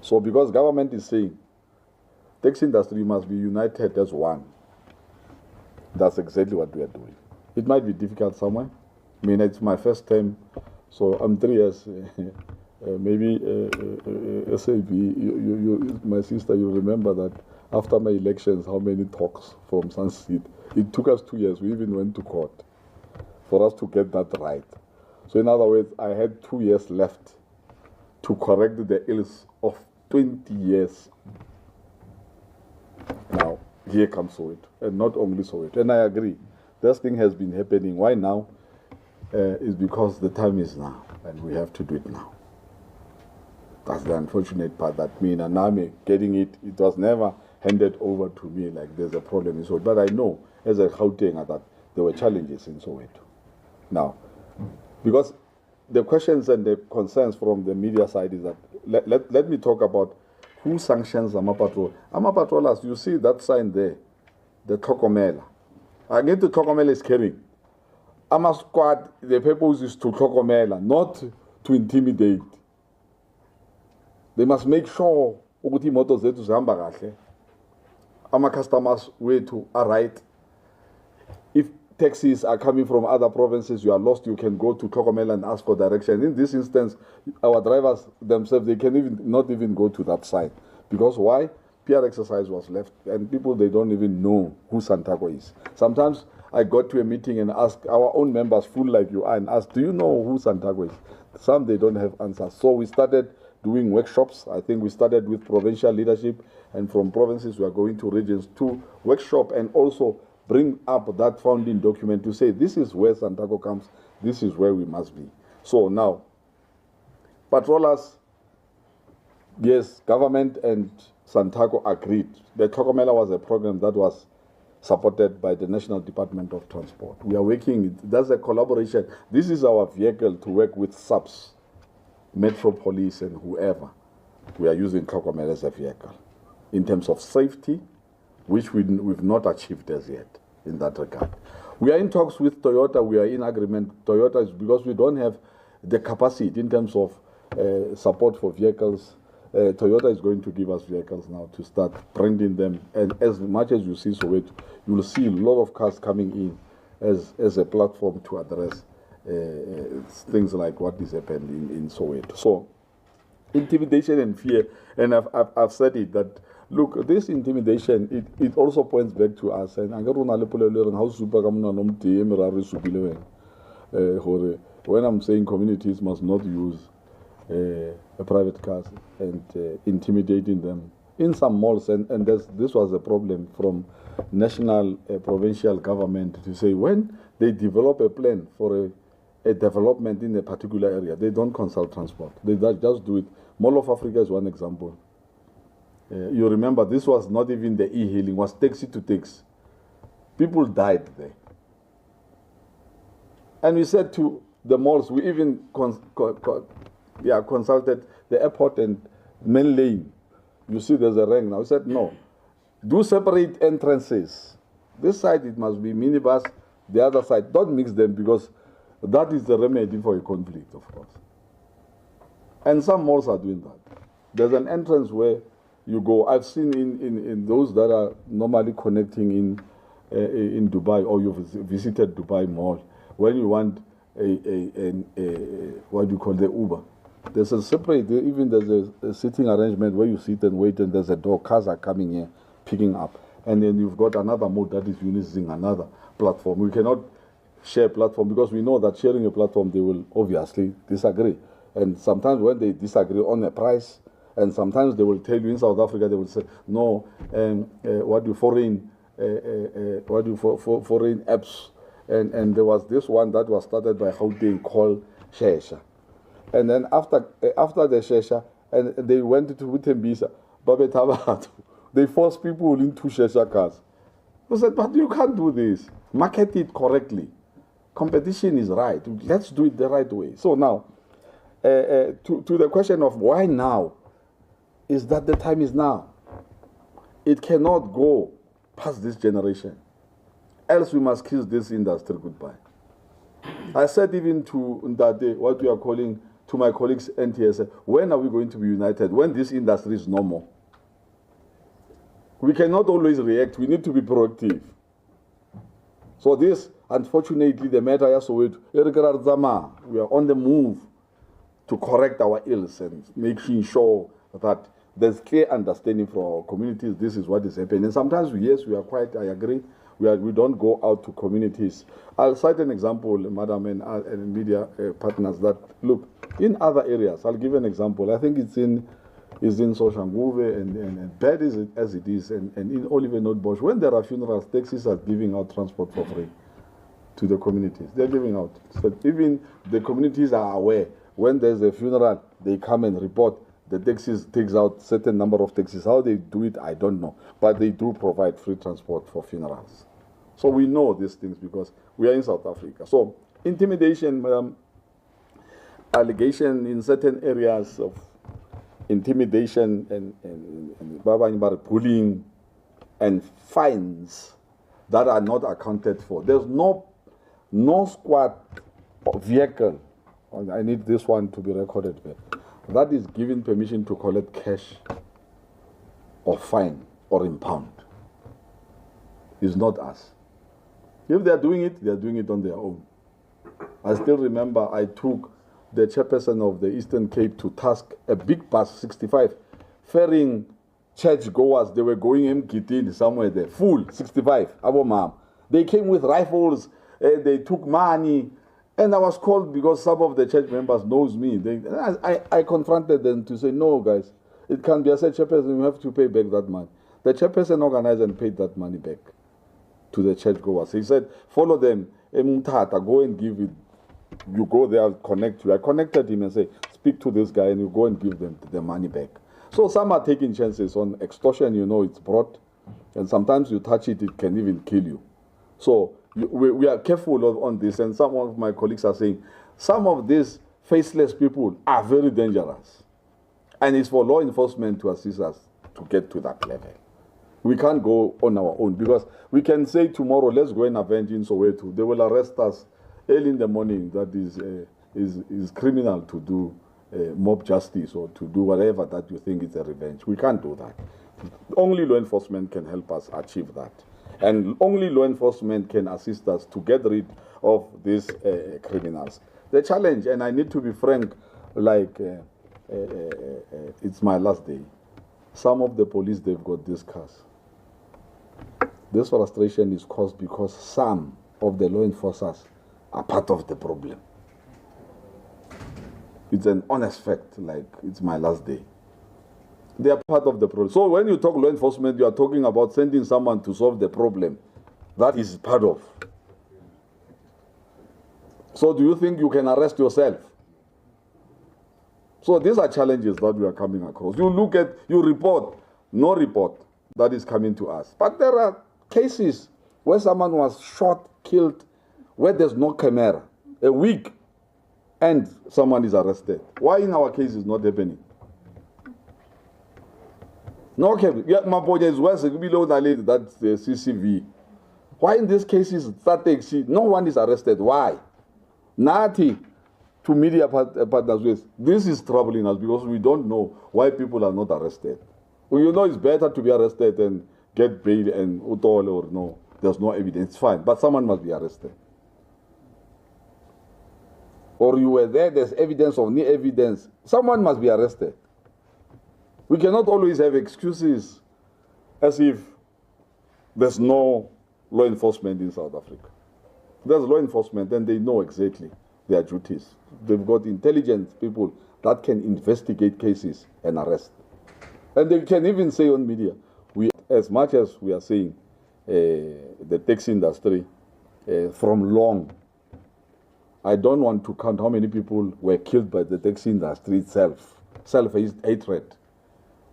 So because government is saying, taxi industry must be united as one, that's exactly what we are doing. It might be difficult somewhere. I mean, it's my first time, so I'm 3 years. Maybe SAB, my sister, you remember that after my elections, how many talks from Sunseed. It took us 2 years. We even went to court for us to get that right. So in other words, I had 2 years left to correct the ills of 20 years. Now, here comes Soweto, and not only Soweto. And I agree, this thing has been happening. Why now? Is because the time is now, and we have to do it now. That's the unfortunate part, that me and Nami getting it, it was never handed over to me like there's a problem in Soweto. But I know, as a Gautenga, that there were challenges in Soweto. Now, because the questions and the concerns from the media side is that, let me talk about who sanctions Amapatrol. Amapatrollers, you see that sign there, the Tokomela. Again, the Tokomela is carrying. Ama squad, the purpose is to Tokomela, not to intimidate. They must make sure ukuthi imoto zethu zihamba kahle. Ama customers wethu are right. If taxis are coming from other provinces, you are lost, you can go to Tokomela and ask for direction. In this instance, our drivers themselves, they can not even go to that side. Because why? PR exercise was left, and people, they don't even know who SANTACO is. Sometimes I got to a meeting and asked our own members, full like you are, and asked, do you know who SANTACO is? Some, they don't have answers. So we started doing workshops. I think we started with provincial leadership, and from provinces we are going to regions to workshop and also bring up that founding document to say, this is where SANTACO comes, this is where we must be. So now, patrollers, yes, government and SANTACO agreed. The Tokomela was a program that was supported by the National Department of Transport. We are working, that's a collaboration. This is our vehicle to work with SAPS, Metro Police and whoever. We are using Tokomela as a vehicle. In terms of safety, which we've not achieved as yet in that regard. We are in talks with Toyota, we are in agreement. Toyota is because we don't have the capacity in terms of support for vehicles. Toyota is going to give us vehicles now to start branding them. And as much as you see Soweto, you will see a lot of cars coming in as a platform to address things like what is happening in Soweto. So, intimidation and fear, and I've said it, that look, this intimidation, it also points back to us. And when I'm saying communities must not use private cars and intimidating them in some malls, and this was a problem from national, provincial government to say when they develop a plan for a development in a particular area, they don't consult transport. They just do it. Mall of Africa is one example. You remember, this was not even the e-hailing, was taxi to taxi. People died there. And we said to the malls, we even consulted the airport and main lane. You see there's a rank now. We said, no, do separate entrances. This side, it must be minibus, the other side, don't mix them, because that is the remedy for a conflict, of course. And some malls are doing that. There's an entrance where you go. I've seen in those that are normally connecting in Dubai, or you've visited Dubai Mall, when you want what do you call the Uber. There's a separate, even there's a sitting arrangement where you sit and wait, and there's a door, cars are coming here, picking up. And then you've got another mode that is using another platform. We cannot share platform because we know that sharing a platform, they will obviously disagree. And sometimes when they disagree on a price, and sometimes they will tell you in South Africa, they will say, no, foreign apps. And there was this one that was started by Gauteng called Shesha. And then after the Shesha, and they went to Witembisa, they forced people into Shesha cars. I said, but you can't do this. Market it correctly. Competition is right. Let's do it the right way. So now, to the question of why now, is that the time is now. It cannot go past this generation. Else we must kiss this industry goodbye. I said even to that day, what we are calling to my colleagues NTS, when are we going to be united? When this industry is no more. We cannot always react. We need to be proactive. So this, unfortunately, the matter is we are on the move to correct our ills and making sure that there's clear understanding from our communities. This is what is happening. And sometimes, yes, we are quite, I agree, we don't go out to communities. I'll cite an example, Madam and media partners, that look, in other areas, I'll give an example. I think it's in Soshanguve and bad as it is, and in Oliver Notbosch, when there are funerals, taxis are giving out transport for free to the communities. They're giving out. So even the communities are aware. When there's a funeral, they come and report. The taxis takes out certain number of taxis. How they do it, I don't know. But they do provide free transport for funerals. So we know these things because we are in South Africa. So intimidation, madam, allegation in certain areas of intimidation and bullying and fines that are not accounted for. There's no squad or vehicle, I need this one to be recorded there, that is given permission to collect cash or fine or impound. It's not us. If they are doing it on their own. I still remember I took the chairperson of the Eastern Cape to task, a big bus, 65, ferrying church goers. They were going Mkitini somewhere there, full, 65, Abomam. They came with rifles, they took money, and I was called because some of the church members knows me. I confronted them to say, no, guys, it can't be. I said, chairperson, you have to pay back that money. The chairperson organized and paid that money back to the church goers. He said, follow them, go and give it. You go there, connect you. I connected him and say, speak to this guy, and you go and give them the money back. So some are taking chances on extortion. You know, it's brought, and sometimes you touch it, it can even kill you. So we are careful on this, and some of my colleagues are saying some of these faceless people are very dangerous, and it's for law enforcement to assist us to get to that level. We can't go on our own because we can say tomorrow, let's go and avenge in Soweto. They will arrest us early in the morning. That is criminal to do mob justice or to do whatever that you think is a revenge. We can't do that. Only law enforcement can help us achieve that. And only law enforcement can assist us to get rid of these criminals. The challenge, and I need to be frank, like it's my last day. Some of the police, they've got these cars. This frustration is caused because some of the law enforcers are part of the problem. It's an honest fact, like it's my last day. They are part of the problem. So when you talk law enforcement, you are talking about sending someone to solve the problem. That is part of. So do you think you can arrest yourself? So these are challenges that we are coming across. You look at, you report, no report that is coming to us. But there are cases where someone was shot, killed, where there's no camera, a week, and someone is arrested. Why in our case is not happening? No camera. Yeah, my boy is worse below that's the CCV. Why in these cases that taxi, no one is arrested? Why? Nothing. To media partners with. This is troubling us because we don't know why people are not arrested. Well, you know it's better to be arrested and get bail and utole or no, there's no evidence, it's fine, but someone must be arrested. or you were there, there's evidence or no evidence, someone must be arrested. We cannot always have excuses as if there's no law enforcement in South Africa. There's law enforcement and they know exactly their duties. They've got intelligent people that can investigate cases and arrest. And they can even say on media, as much as we are saying the taxi industry from long, I don't want to count how many people were killed by the taxi industry itself. Self-hatred.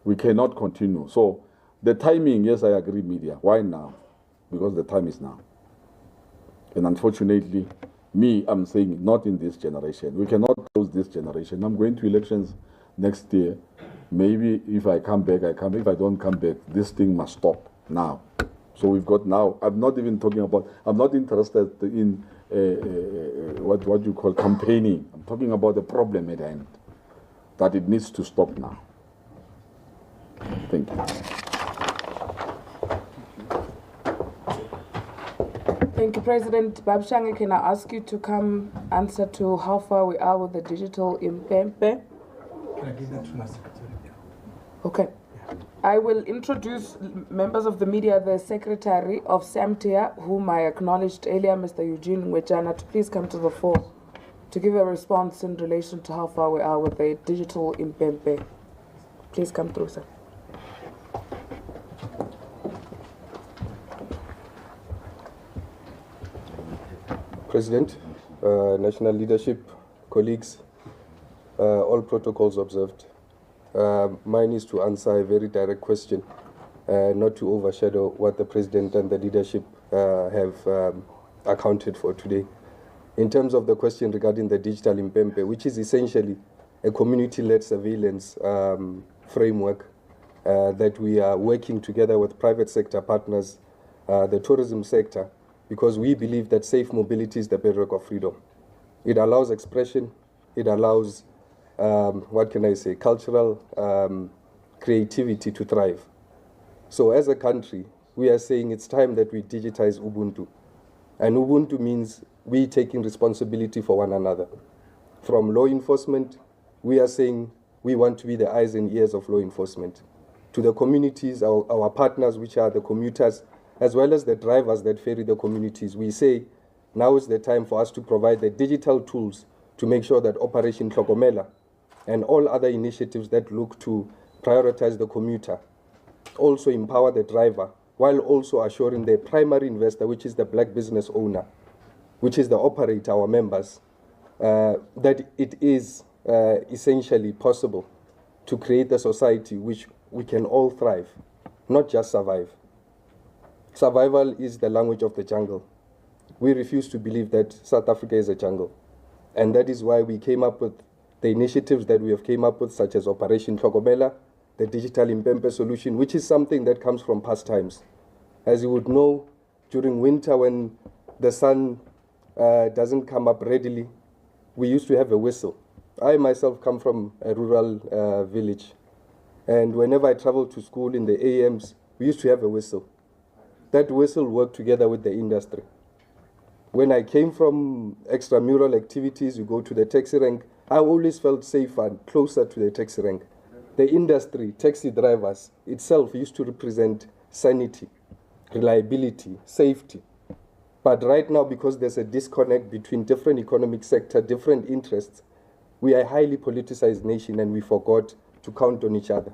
We cannot continue. So the timing, yes, I agree, media. Why now? Because the time is now. And unfortunately, I'm saying not in this generation. We cannot close this generation. I'm going to elections next year. Maybe if I come back, I come. If I don't come back, this thing must stop now. So we've got now. I'm not even talking about. I'm not interested in what you call campaigning. I'm talking about the problem at hand. That it needs to stop now. Thank you. Thank you, President. Babshange, can I ask you to come answer to how far we are with the digital impempe? Can I give that to my secretary? Okay. I will introduce members of the media, the Secretary of SAMTIA, whom I acknowledged earlier, Mr. Eugene Ngwejana, to please come to the fore to give a response in relation to how far we are with the digital impempe. Please come through, sir. President, national leadership, colleagues, all protocols observed. Mine is to answer a very direct question, not to overshadow what the President and the leadership have accounted for today. In terms of the question regarding the digital impempe, which is essentially a community-led surveillance framework that we are working together with private sector partners, the tourism sector, because we believe that safe mobility is the bedrock of freedom. It allows expression, it allows, cultural creativity to thrive. So as a country, we are saying it's time that we digitize Ubuntu. And Ubuntu means we taking responsibility for one another. From law enforcement, we are saying we want to be the eyes and ears of law enforcement. To the communities, our partners, which are the commuters, as well as the drivers that ferry the communities, we say now is the time for us to provide the digital tools to make sure that Operation Tlhokomela and all other initiatives that look to prioritize the commuter also empower the driver, while also assuring the primary investor, which is the black business owner, which is the operator, our members, that it is essentially possible to create a society which we can all thrive, not just survive. Survival is the language of the jungle. We refuse to believe that South Africa is a jungle. And that is why we came up with the initiatives that we have came up with, such as Operation Tlhokomela, the digital impempe solution, which is something that comes from past times. As you would know, during winter when the sun doesn't come up readily, we used to have a whistle. I myself come from a rural village. And whenever I travel to school in the AMs, we used to have a whistle. That whistle worked together with the industry. When I came from extramural activities, you go to the taxi rank, I always felt safer and closer to the taxi rank. The industry, taxi drivers itself used to represent sanity, reliability, safety. But right now, because there's a disconnect between different economic sectors, different interests, we are a highly politicized nation and we forgot to count on each other.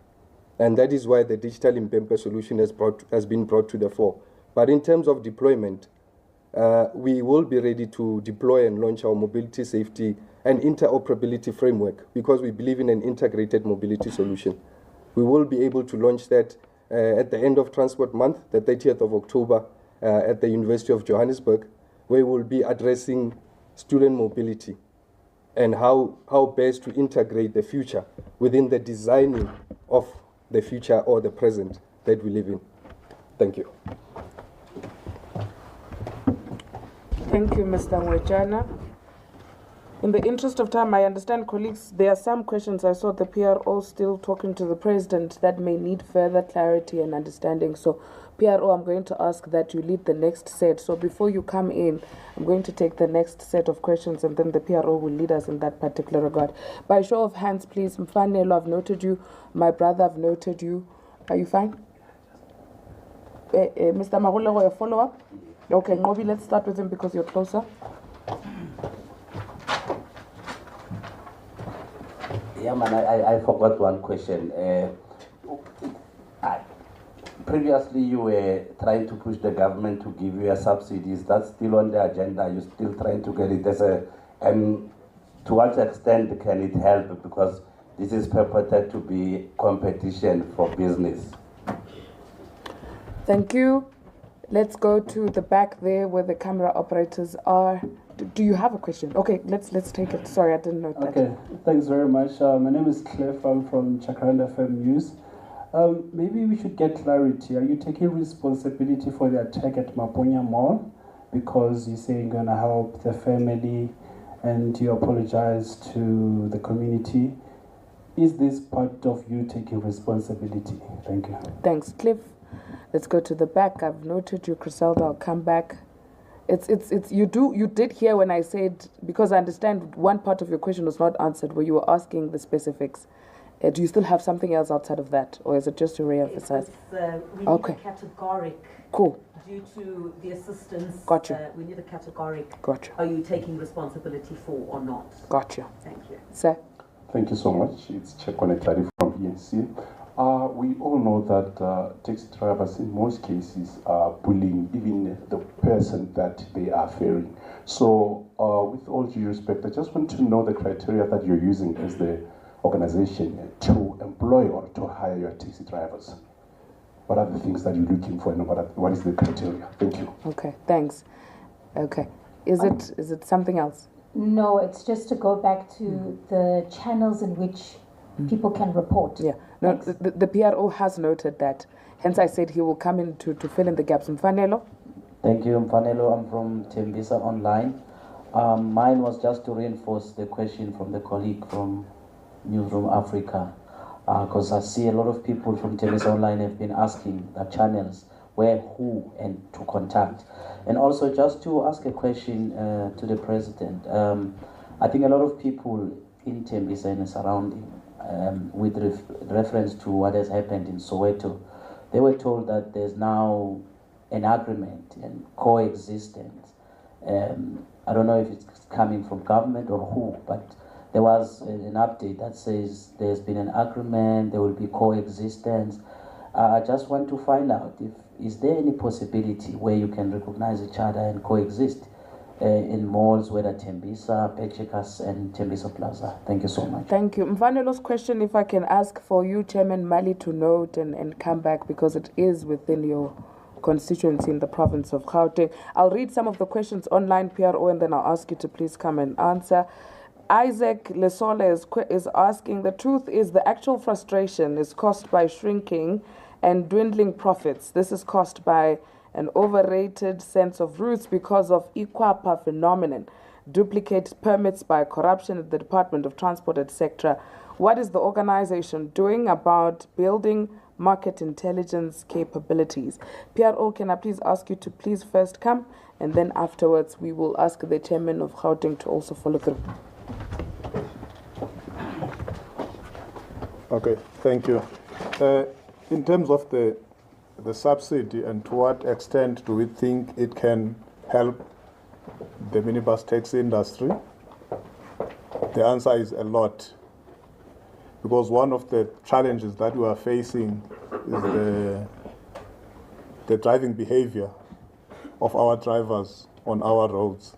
And that is why the digital impempe solution has been brought to the fore. But in terms of deployment, we will be ready to deploy and launch our mobility safety and interoperability framework because we believe in an integrated mobility solution. We will be able to launch that at the end of Transport Month, the 30th of October, at the University of Johannesburg, where we will be addressing student mobility and how best to integrate the future within the designing of the future or the present that we live in. Thank you. Thank you, Mr. Ngwejana. In the interest of time, I understand, colleagues, there are some questions. I saw the PRO still talking to the President that may need further clarity and understanding. So PRO, I'm going to ask that you lead the next set. So before you come in, I'm going to take the next set of questions and then the PRO will lead us in that particular regard. By show of hands, please. Mfanelo, I've noted you. My brother, I've noted you. Are you fine? Mr. Marulego, a follow-up? Okay, Ngobi, let's start with him because you're closer. Yeah, man, I forgot one question. Previously, you were trying to push the government to give you a subsidy. Is that still on the agenda? Are you still trying to get it as a... to what extent can it help? Because this is purported to be competition for business. Thank you. Let's go to the back there where the camera operators are. Do you have a question? Okay, let's take it. Sorry, I didn't know that. Okay, thanks very much. My name is Cliff. I'm from Chakranda FM News. Maybe we should get clarity. Are you taking responsibility for the attack at Maponya Mall? Because you say you're going to help the family and you apologize to the community. Is this part of you taking responsibility? Thank you. Thanks, Cliff. Let's go to the back. I've noted you, Griselda. I'll come back. You did hear when I said, because I understand one part of your question was not answered where you were asking the specifics. Do you still have something else outside of that, or is it just to re-emphasize? We okay. need a categoric. Cool. Due to the assistance, got you. We need a categoric. Got you. Are you taking responsibility for or not? Got you. Thank you. Sir. Thank you so much. It's Chekonetari from ENC. We all know that taxi drivers in most cases are bullying even the person that they are ferrying. So with all due respect, I just want to know the criteria that you're using as the organization to employ or to hire your taxi drivers. What are the things that you're looking for and what is the criteria? Thank you. Okay, thanks. Okay. Is it something else? No, it's just to go back to the channels in which people can report. Yeah. No, the PRO has noted that. Hence I said he will come in to fill in the gaps. Mfanelo? Thank you, Mfanelo. I'm from Tembisa Online. Mine was just to reinforce the question from the colleague from Newsroom Africa, because I see a lot of people from Tembisa Online have been asking the channels where, who, and to contact. And also just to ask a question to the President. I think a lot of people in Tembisa and the surrounding, with reference to what has happened in Soweto, they were told that there's now an agreement and coexistence. I don't know if it's coming from government or who, but there was an update that says there's been an agreement, there will be coexistence. I just want to find out is there any possibility where you can recognize each other and coexist in malls, whether Tembisa, Pechekas, and Tembisa Plaza. Thank you so much. Thank you. Mfanelo's question, if I can ask for you, Chairman Mali, to note and come back because it is within your constituency in the province of Gauteng. I'll read some of the questions online, PRO, and then I'll ask you to please come and answer. Isaac Lesole is asking, the truth is the actual frustration is caused by shrinking and dwindling profits. This is caused by an overrated sense of roots because of Ikwapa phenomenon, duplicate permits by corruption at the Department of Transport, etc. What is the organization doing about building market intelligence capabilities? PRO, can I please ask you to please first come, and then afterwards we will ask the chairman of Gauteng to also follow through. Okay, thank you. In terms of the subsidy and to what extent do we think it can help the minibus taxi industry? The answer is a lot. Because one of the challenges that we are facing is the driving behavior of our drivers on our roads.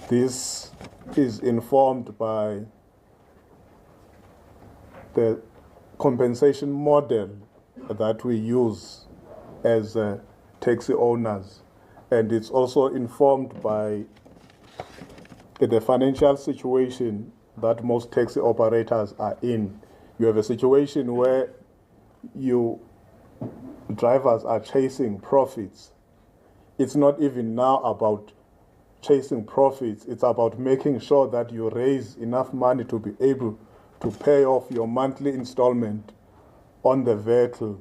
This is informed by the compensation model that we use as taxi owners, and it's also informed by the financial situation that most taxi operators are in. You have a situation where drivers are chasing profits. It's not even now about chasing profits, it's about making sure that you raise enough money to be able to pay off your monthly installment on the vehicle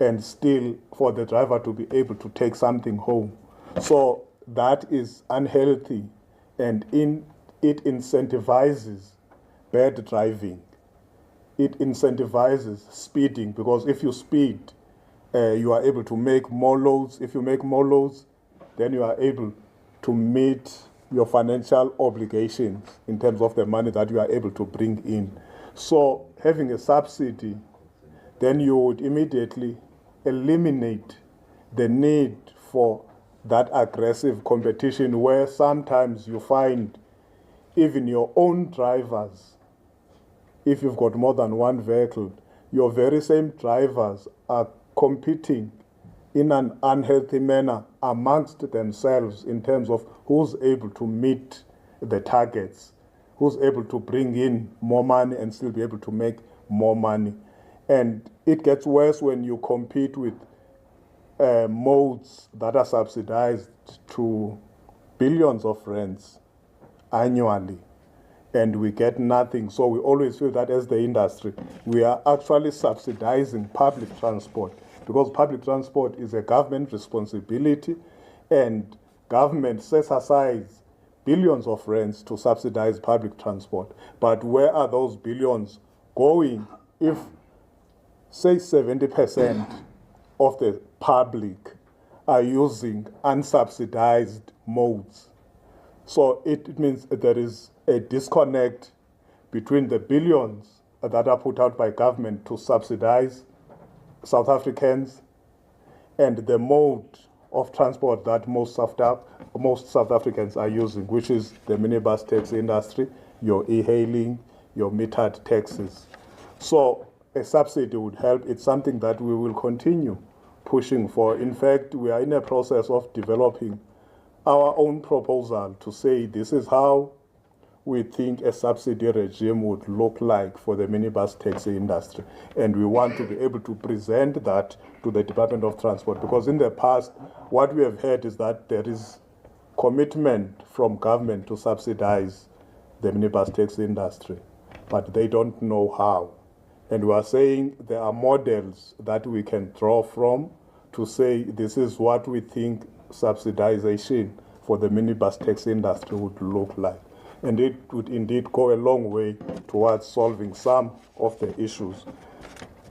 and still for the driver to be able to take something home. So that is unhealthy, and it incentivizes bad driving. It incentivizes speeding, because if you speed, you are able to make more loads. If you make more loads, then you are able to meet your financial obligations in terms of the money that you are able to bring in. So having a subsidy, then you would immediately eliminate the need for that aggressive competition, where sometimes you find even your own drivers, if you've got more than one vehicle, your very same drivers are competing in an unhealthy manner amongst themselves in terms of who's able to meet the targets, who's able to bring in more money and still be able to make more money. And it gets worse when you compete with modes that are subsidized to billions of rands annually, and we get nothing. So we always feel that as the industry, we are actually subsidizing public transport, because public transport is a government responsibility, and government sets aside billions of rands to subsidize public transport. But where are those billions going if, say, 70% of the public are using unsubsidized modes? So it means there is a disconnect between the billions that are put out by government to subsidize South Africans and the mode of transport that most South Africans are using, which is the minibus taxi industry, your e-hailing, your metered taxis. So a subsidy would help. It's something that we will continue pushing for. In fact, we are in a process of developing our own proposal to say this is how we think a subsidy regime would look like for the minibus taxi industry. And we want to be able to present that to the Department of Transport, because in the past, what we have heard is that there is commitment from government to subsidize the minibus taxi industry, but they don't know how. And we are saying there are models that we can draw from to say this is what we think subsidization for the minibus taxi industry would look like. And it would indeed go a long way towards solving some of the issues.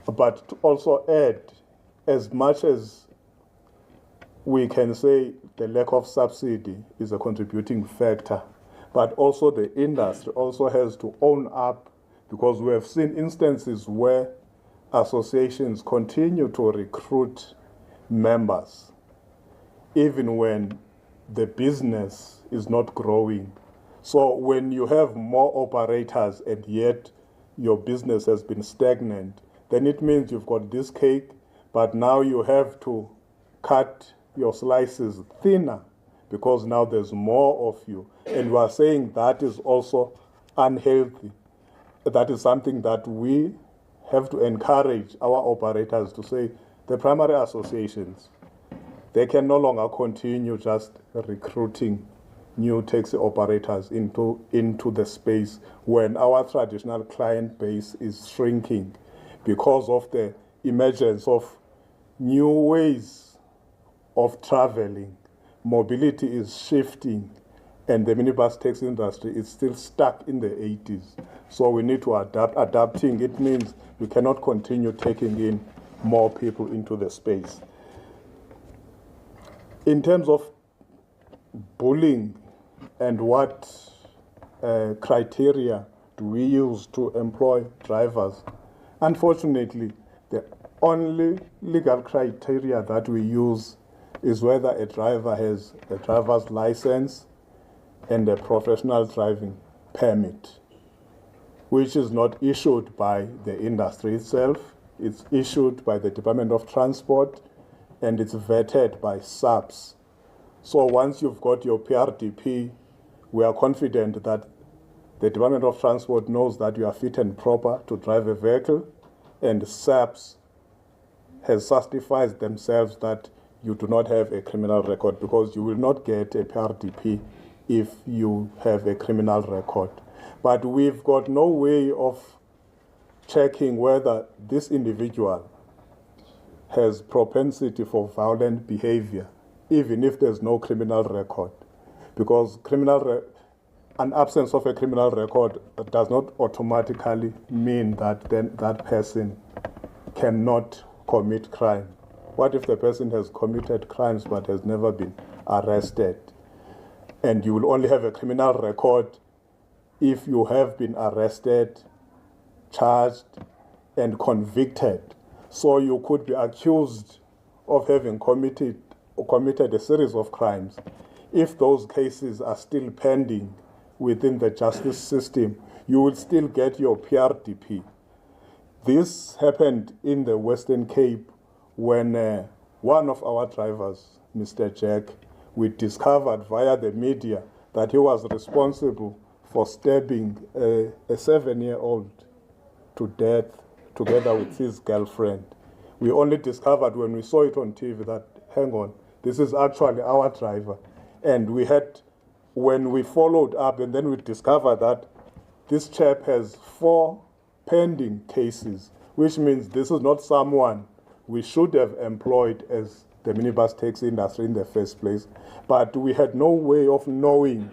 But to also add, as much as we can say the lack of subsidy is a contributing factor, but also the industry also has to own up, because we have seen instances where associations continue to recruit members even when the business is not growing. So when you have more operators and yet your business has been stagnant, then it means you've got this cake, but now you have to cut your slices thinner because now there's more of you. And we are saying that is also unhealthy. That is something that we have to encourage our operators to say, the primary associations, they can no longer continue just recruiting new taxi operators into the space when our traditional client base is shrinking because of the emergence of new ways of traveling. Mobility is shifting, and the minibus taxi industry is still stuck in the 80s. So we need to adapt. Adapting, it means we cannot continue taking in more people into the space. In terms of bullying and what criteria do we use to employ drivers, unfortunately, the only legal criteria that we use is whether a driver has a driver's license and a professional driving permit, which is not issued by the industry itself. It's issued by the Department of Transport, and it's vetted by SAPS. So once you've got your PRDP, we are confident that the Department of Transport knows that you are fit and proper to drive a vehicle, and SAPS has certified themselves that you do not have a criminal record, because you will not get a PRDP if you have a criminal record. But we've got no way of checking whether this individual has propensity for violent behavior, even if there's no criminal record. Because an absence of a criminal record does not automatically mean that then that person cannot commit crime. What if the person has committed crimes but has never been arrested? And you will only have a criminal record if you have been arrested, charged, and convicted. So you could be accused of having committed a series of crimes. If those cases are still pending within the justice system, you will still get your PRDP. This happened in the Western Cape when one of our drivers, Mr. Jack, we discovered via the media that he was responsible for stabbing a 7-year-old to death together with his girlfriend. We only discovered when we saw it on TV that, hang on, this is actually our driver. And when we followed up, and then we discovered that this chap has 4 pending cases, which means this is not someone we should have employed as the minibus taxi industry in the first place. But we had no way of knowing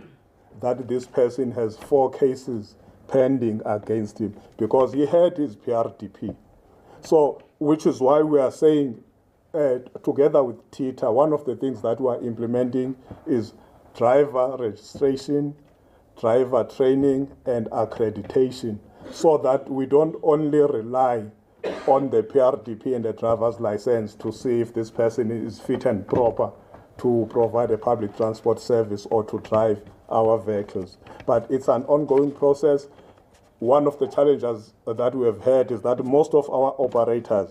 that this person has 4 cases pending against him because he had his PRDP. So, which is why we are saying, together with TITA, one of the things that we are implementing is driver registration, driver training, and accreditation, so that we don't only rely on the PRDP and the driver's license to see if this person is fit and proper to provide a public transport service or to drive our vehicles. But it's an ongoing process. One of the challenges that we have had is that most of our operators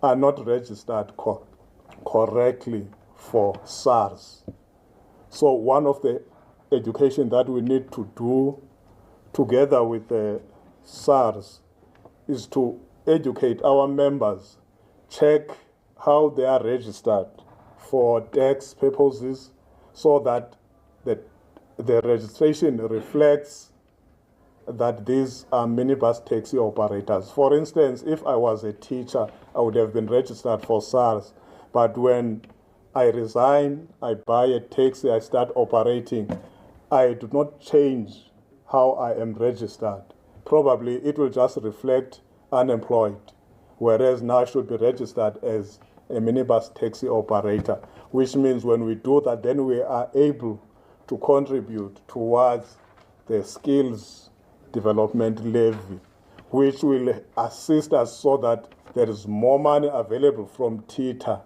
are not registered correctly for SARS. So one of the education that we need to do together with the SARS is to educate our members, check how they are registered for tax purposes, so that the registration reflects that these are minibus taxi operators. For instance, if I was a teacher, I would have been registered for SARS, but when I resign, I buy a taxi, I start operating, I do not change how I am registered. Probably it will just reflect unemployed, whereas now I should be registered as a minibus taxi operator, which means when we do that, then we are able to contribute towards the skills development levy, which will assist us so that there is more money available from TITA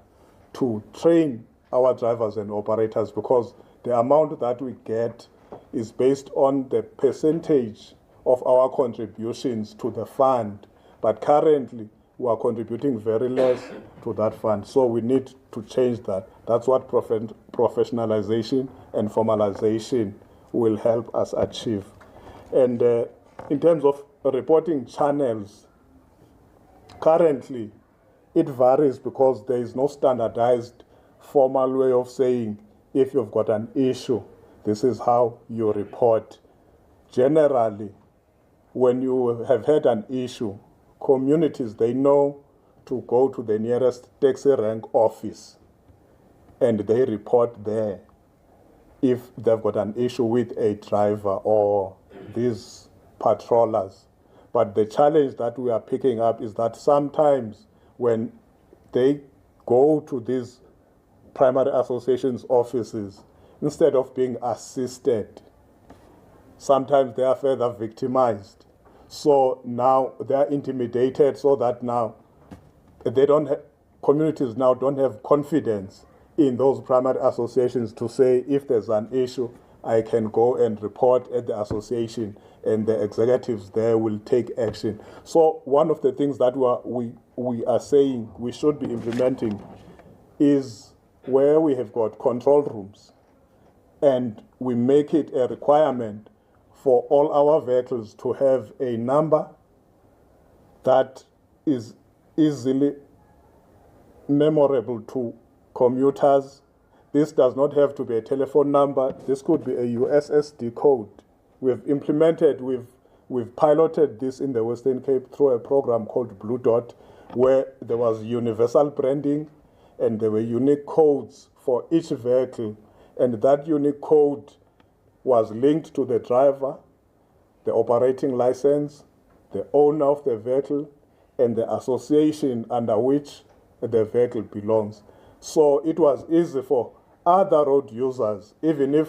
to train our drivers and operators, because the amount that we get is based on the percentage of our contributions to the fund. But currently, we are contributing very less to that fund. So we need to change that. That's what professionalization and formalization will help us achieve. And in terms of reporting channels, currently, it varies because there is no standardized formal way of saying, if you've got an issue, this is how you report. Generally, when you have had an issue, communities, they know to go to the nearest taxi rank office and they report there if they've got an issue with a driver or these patrollers. But the challenge that we are picking up is that sometimes when they go to these primary associations offices, instead of being assisted, sometimes they are further victimized. So now they are intimidated, so that now they don't have, communities now don't have confidence in those primary associations to say, if there's an issue, I can go and report at the association and the executives there will take action. So one of the things that we are saying we should be implementing is where we have got control rooms and we make it a requirement for all our vehicles to have a number that is easily memorable to commuters. This does not have to be a telephone number. This could be a USSD code. We've implemented, we've piloted this in the Western Cape through a program called Blue Dot, where there was universal branding and there were unique codes for each vehicle, and that unique code was linked to the driver, the operating license, the owner of the vehicle, and the association under which the vehicle belongs. So it was easy for other road users, even if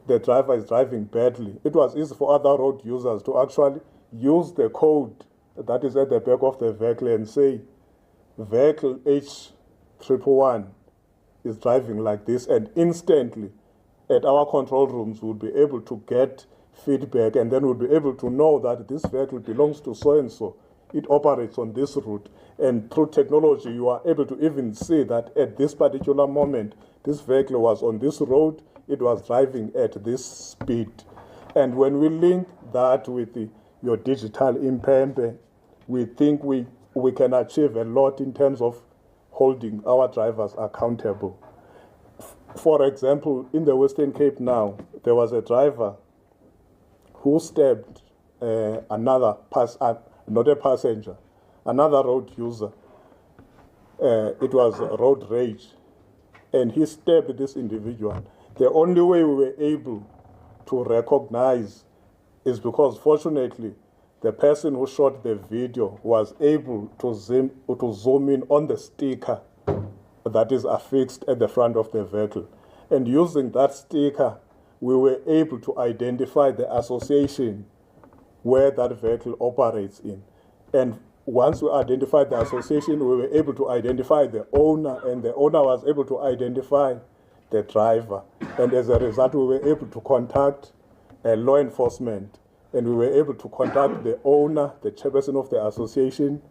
the driver is driving badly, it was easy for other road users to actually use the code that is at the back of the vehicle and say, vehicle H111 is driving like this, and instantly at our control rooms we'll be able to get feedback, and then we'll be able to know that this vehicle belongs to so-and-so. It operates on this route, and through technology you are able to even see that at this particular moment this vehicle was on this road, it was driving at this speed. And when we link that with your digital impempe, we think we can achieve a lot in terms of holding our drivers accountable. For example, in the Western Cape now, there was a driver who stabbed another not a passenger, another road user. It was road rage, and he stabbed this individual. The only way we were able to recognize is because, fortunately, the person who shot the video was able to zoom in on the sticker that is affixed at the front of the vehicle. And using that sticker, we were able to identify the association where that vehicle operates in. And once we identified the association, we were able to identify the owner, and the owner was able to identify the driver. And as a result, we were able to contact law enforcement, and we were able to contact the owner, the chairperson of the association,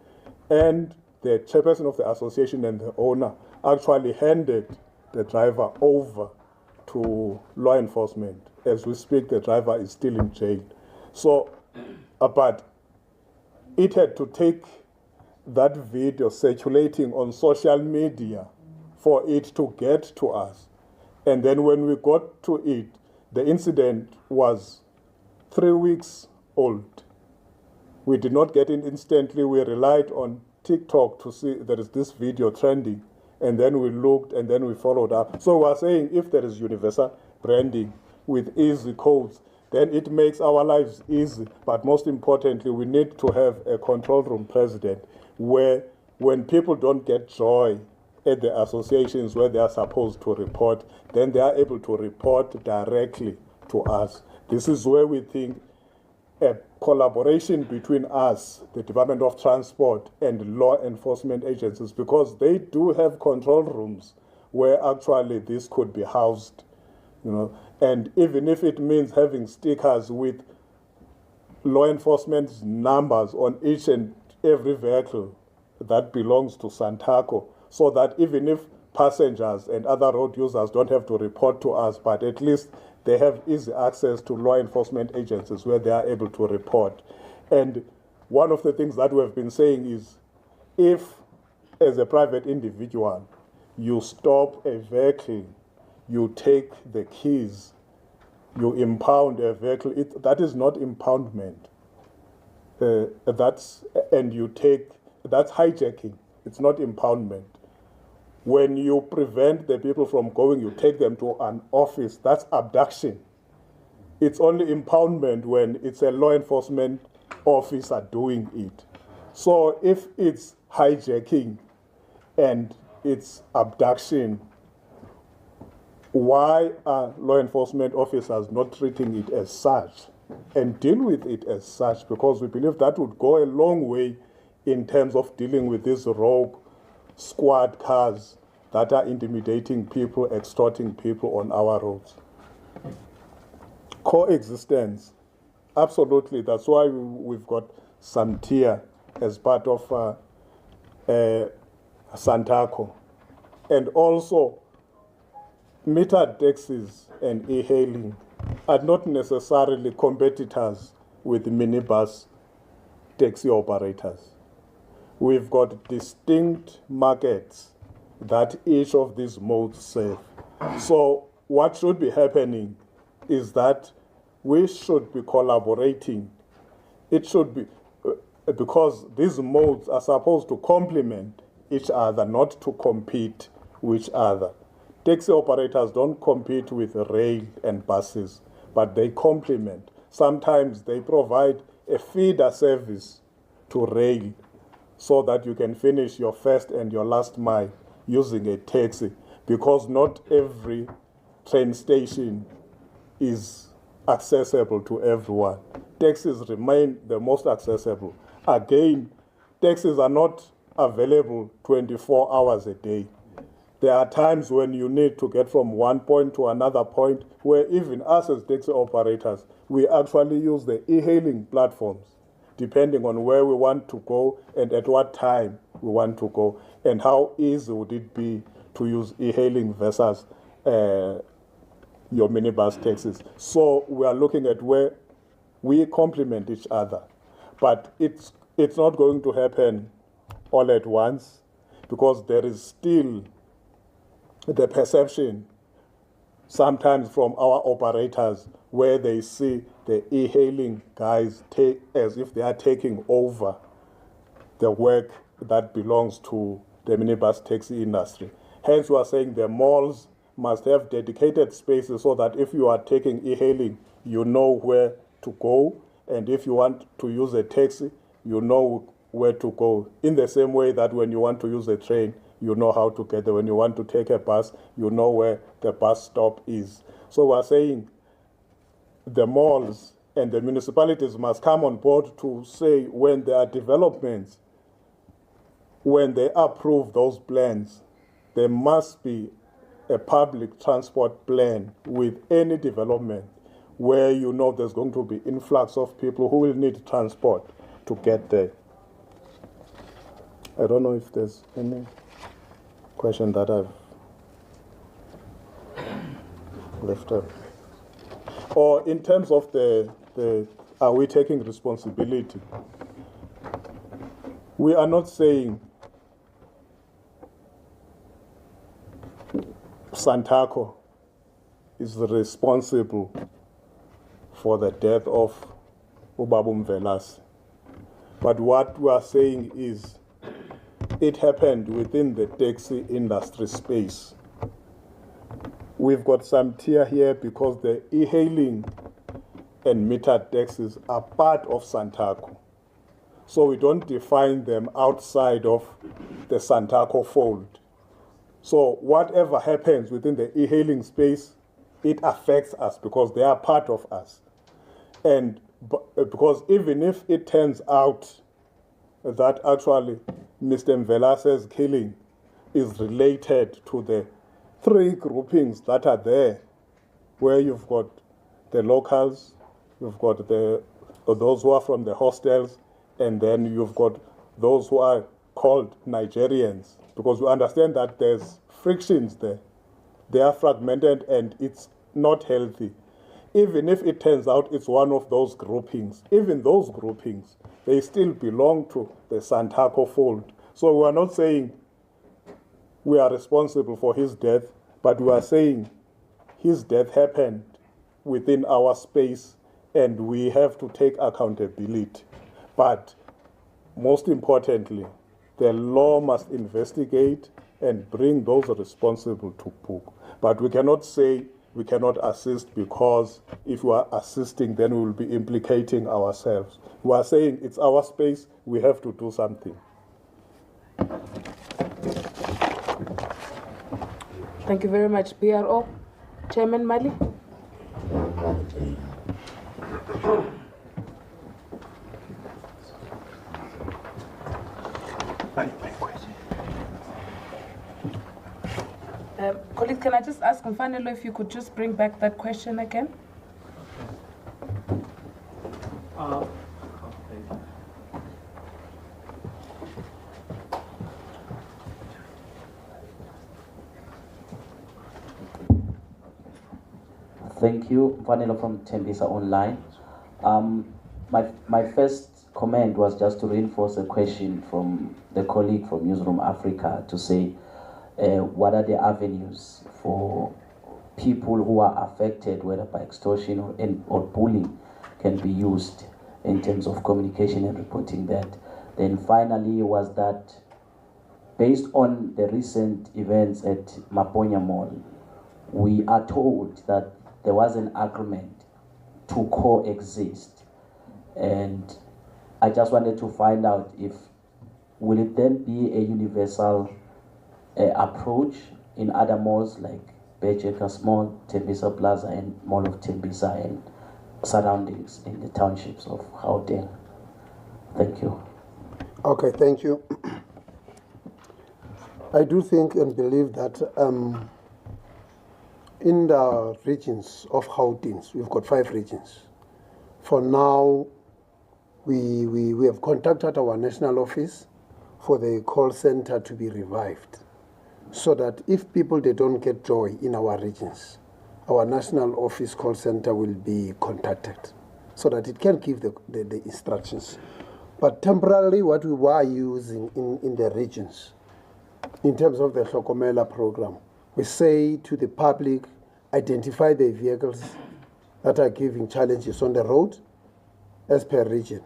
and the chairperson of the association and the owner actually handed the driver over to law enforcement. As we speak, the driver is still in jail. So, but it had to take that video circulating on social media for it to get to us. And then when we got to it, the incident was 3 weeks old. We did not get it instantly. We relied on TikTok to see there is this video trending. And then we looked, and then we followed up. So we're saying if there is universal branding with easy codes, then it makes our lives easy. But most importantly, we need to have a control room president where when people don't get joy at the associations where they are supposed to report, then they are able to report directly to us. This is where we think a collaboration between us, the Department of Transport, and law enforcement agencies, because they do have control rooms where actually this could be housed, you know. And even if it means having stickers with law enforcement's numbers on each and every vehicle that belongs to SANTACO, so that even if passengers and other road users don't have to report to us, but at least they have easy access to law enforcement agencies where they are able to report. And one of the things that we have been saying is, if as a private individual you stop a vehicle, you take the keys, you impound a vehicle, that is not impoundment. That's hijacking. It's not impoundment. When you prevent the people from going, you take them to an office, that's abduction. It's only impoundment when it's a law enforcement officer doing it. So if it's hijacking and it's abduction, why are law enforcement officers not treating it as such and deal with it as such? Because we believe that would go a long way in terms of dealing with these rogue squad cars that are intimidating people, extorting people on our roads. Coexistence, absolutely. That's why we've got SANTIA as part of SANTACO. And also, metered taxis and e-hailing are not necessarily competitors with minibus taxi operators. We've got distinct markets that each of these modes serve. So what should be happening is that we should be collaborating. It should be, because these modes are supposed to complement each other, not to compete with each other. Taxi operators don't compete with rail and buses, but they complement. Sometimes they provide a feeder service to rail so that you can finish your first and your last mile using a taxi, because not every train station is accessible to everyone. Taxis remain the most accessible. Again, taxis are not available 24 hours a day. There are times when you need to get from one point to another point, where even us as taxi operators, we actually use the e-hailing platforms, depending on where we want to go and at what time we want to go, and how easy would it be to use e-hailing versus your minibus taxis. So we are looking at where we complement each other. But it's not going to happen all at once, because there is still the perception sometimes from our operators where they see the e-hailing guys take as if they are taking over the work that belongs to the minibus taxi industry. Hence, we are saying the malls must have dedicated spaces so that if you are taking e-hailing, you know where to go, and if you want to use a taxi, you know where to go. In the same way that when you want to use a train, you know how to get there. When you want to take a bus, you know where the bus stop is. So we're saying the malls and the municipalities must come on board to say when there are developments, when they approve those plans, there must be a public transport plan with any development where you know there's going to be influx of people who will need transport to get there. I don't know if there's any question that I've left up. Or in terms of the are we taking responsibility? We are not saying SANTACO is responsible for the death of Ubabum Velas. But what we are saying is it happened within the taxi industry space. We've got some tier here because the e-hailing and metered taxis are part of SANTACO. So we don't define them outside of the SANTACO fold. So whatever happens within the e-hailing space, it affects us because they are part of us. And because even if it turns out that actually Mr. Mvelas's killing is related to the three groupings that are there, where you've got the locals, you've got those who are from the hostels, and then you've got those who are called Nigerians, because we understand that there's frictions there. They are fragmented and it's not healthy. Even if it turns out it's one of those groupings, even those groupings, they still belong to the SANTACO fold. So we are not saying we are responsible for his death, but we are saying his death happened within our space and we have to take accountability. But most importantly, the law must investigate and bring those responsible to book. But we cannot say we cannot assist, because if we are assisting, then we will be implicating ourselves. We are saying it's our space, we have to do something. Thank you very much, PRO. Chairman Mali. Colleague, can I just ask Mfanelo if you could just bring back that question again? Thank you, Vanilla from Tembisa Online. My first comment was just to reinforce a question from the colleague from Newsroom Africa to say, what are the avenues for people who are affected, whether by extortion or bullying, can be used in terms of communication and reporting that. Then finally was that based on the recent events at Maponya Mall, we are told that there was an agreement to coexist. And I just wanted to find out if, will it then be a universal approach in other malls like Bechekas Mall, Tembisa Plaza, and Mall of Tembisa and surroundings in the townships of Gauteng? Thank you. Okay, thank you. I do think and believe that in the regions of Gauteng, we've got 5 regions. For now, we have contacted our national office for the call center to be revived, so that if people they don't get joy in our regions, our national office call center will be contacted, so that it can give the instructions. But temporarily, what we were using in the regions, in terms of the Hlokomela program, we say to the public, identify the vehicles that are giving challenges on the road as per region.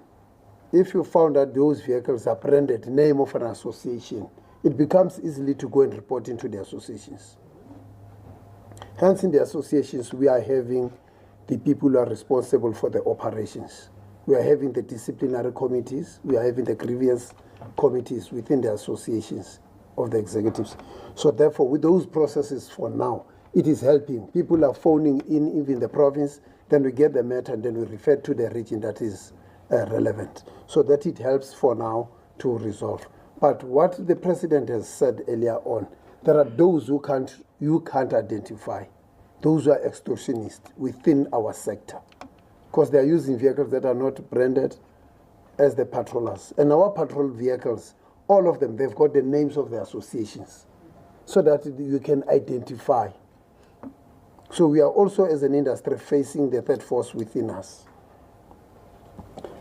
If you found that those vehicles are branded name of an association, it becomes easily to go and report into the associations. Hence, in the associations, we are having the people who are responsible for the operations. We are having the disciplinary committees. We are having the grievance committees within the associations of the executives. So therefore, with those processes for now, it is helping. People are phoning in even the province, then we get the matter and then we refer to the region that is relevant. So that it helps for now to resolve. But what the president has said earlier on, there are those who you can't identify, those who are extortionists within our sector, because they are using vehicles that are not branded as the patrollers. And our patrol vehicles, all of them, they've got the names of the associations, so that you can identify. So we are also, as an industry, facing the third force within us.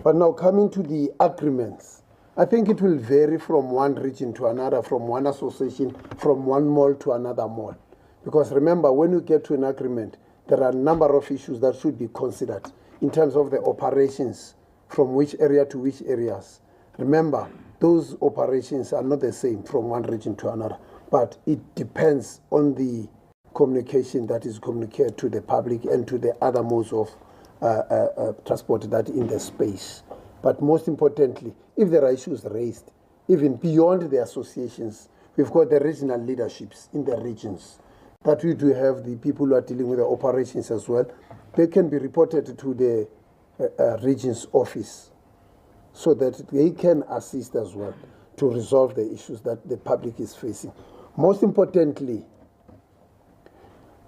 But now coming to the agreements, I think it will vary from one region to another, from one association, from one mall to another mall. Because remember, when you get to an agreement, there are a number of issues that should be considered in terms of the operations, from which area to which areas. Remember, those operations are not the same from one region to another, but it depends on the communication that is communicated to the public and to the other modes of transport that in the space. But most importantly, if there are issues raised, even beyond the associations, we've got the regional leaderships in the regions, that we do have the people who are dealing with the operations as well. They can be reported to the region's office, so that they can assist as well to resolve the issues that the public is facing. Most importantly,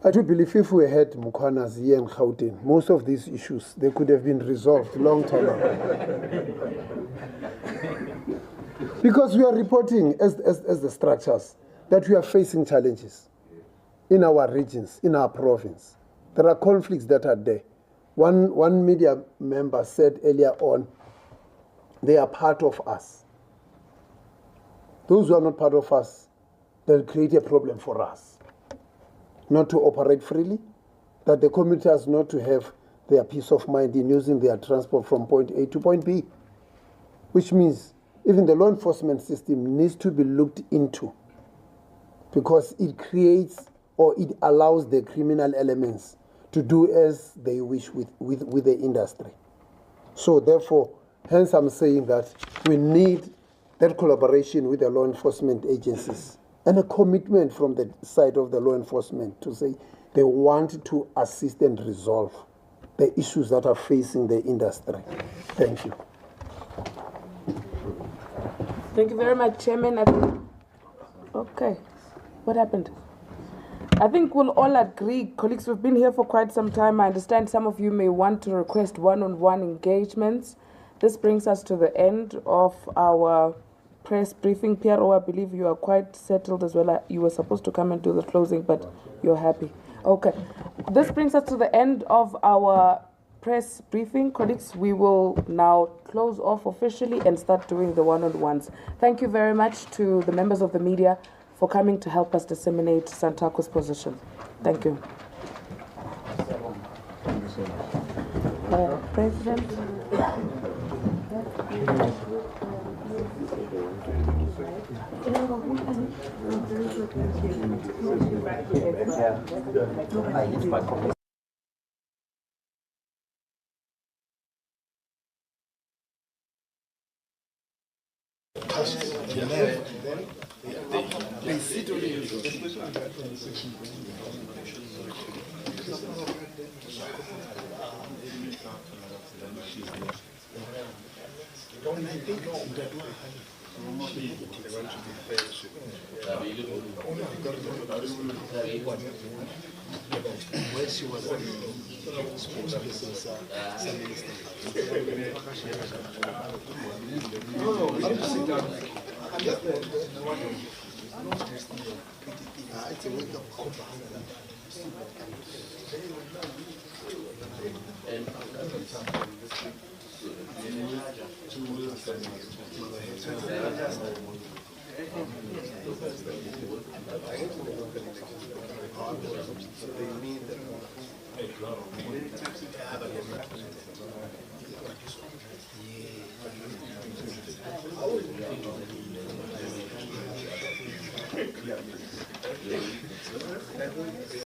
I do believe if we had Mukwanas here in Gauteng, most of these issues, they could have been resolved long time ago. Because we are reporting as the structures that we are facing challenges in our regions, in our province. There are conflicts that are there. One media member said earlier on, they are part of us. Those who are not part of us, they'll create a problem for us. Not to operate freely, that the community has not to have their peace of mind in using their transport from point A to point B, which means even the law enforcement system needs to be looked into, because it creates or it allows the criminal elements to do as they wish with the industry. So therefore, hence I'm saying that we need that collaboration with the law enforcement agencies and a commitment from the side of the law enforcement to say they want to assist and resolve the issues that are facing the industry. Thank you. Thank you very much, Chairman. Okay, what happened? I think we'll all agree, colleagues, we've been here for quite some time. I understand some of you may want to request one-on-one engagements. This brings us to the end of our press briefing. PRO, I believe you are quite settled as well. You were supposed to come and do the closing, but you're happy. Okay. This brings us to the end of our press briefing. Colleagues, we will now close off officially and start doing the one-on-ones. Thank you very much to the members of the media for coming to help us disseminate SANTACO's position. Thank you. President.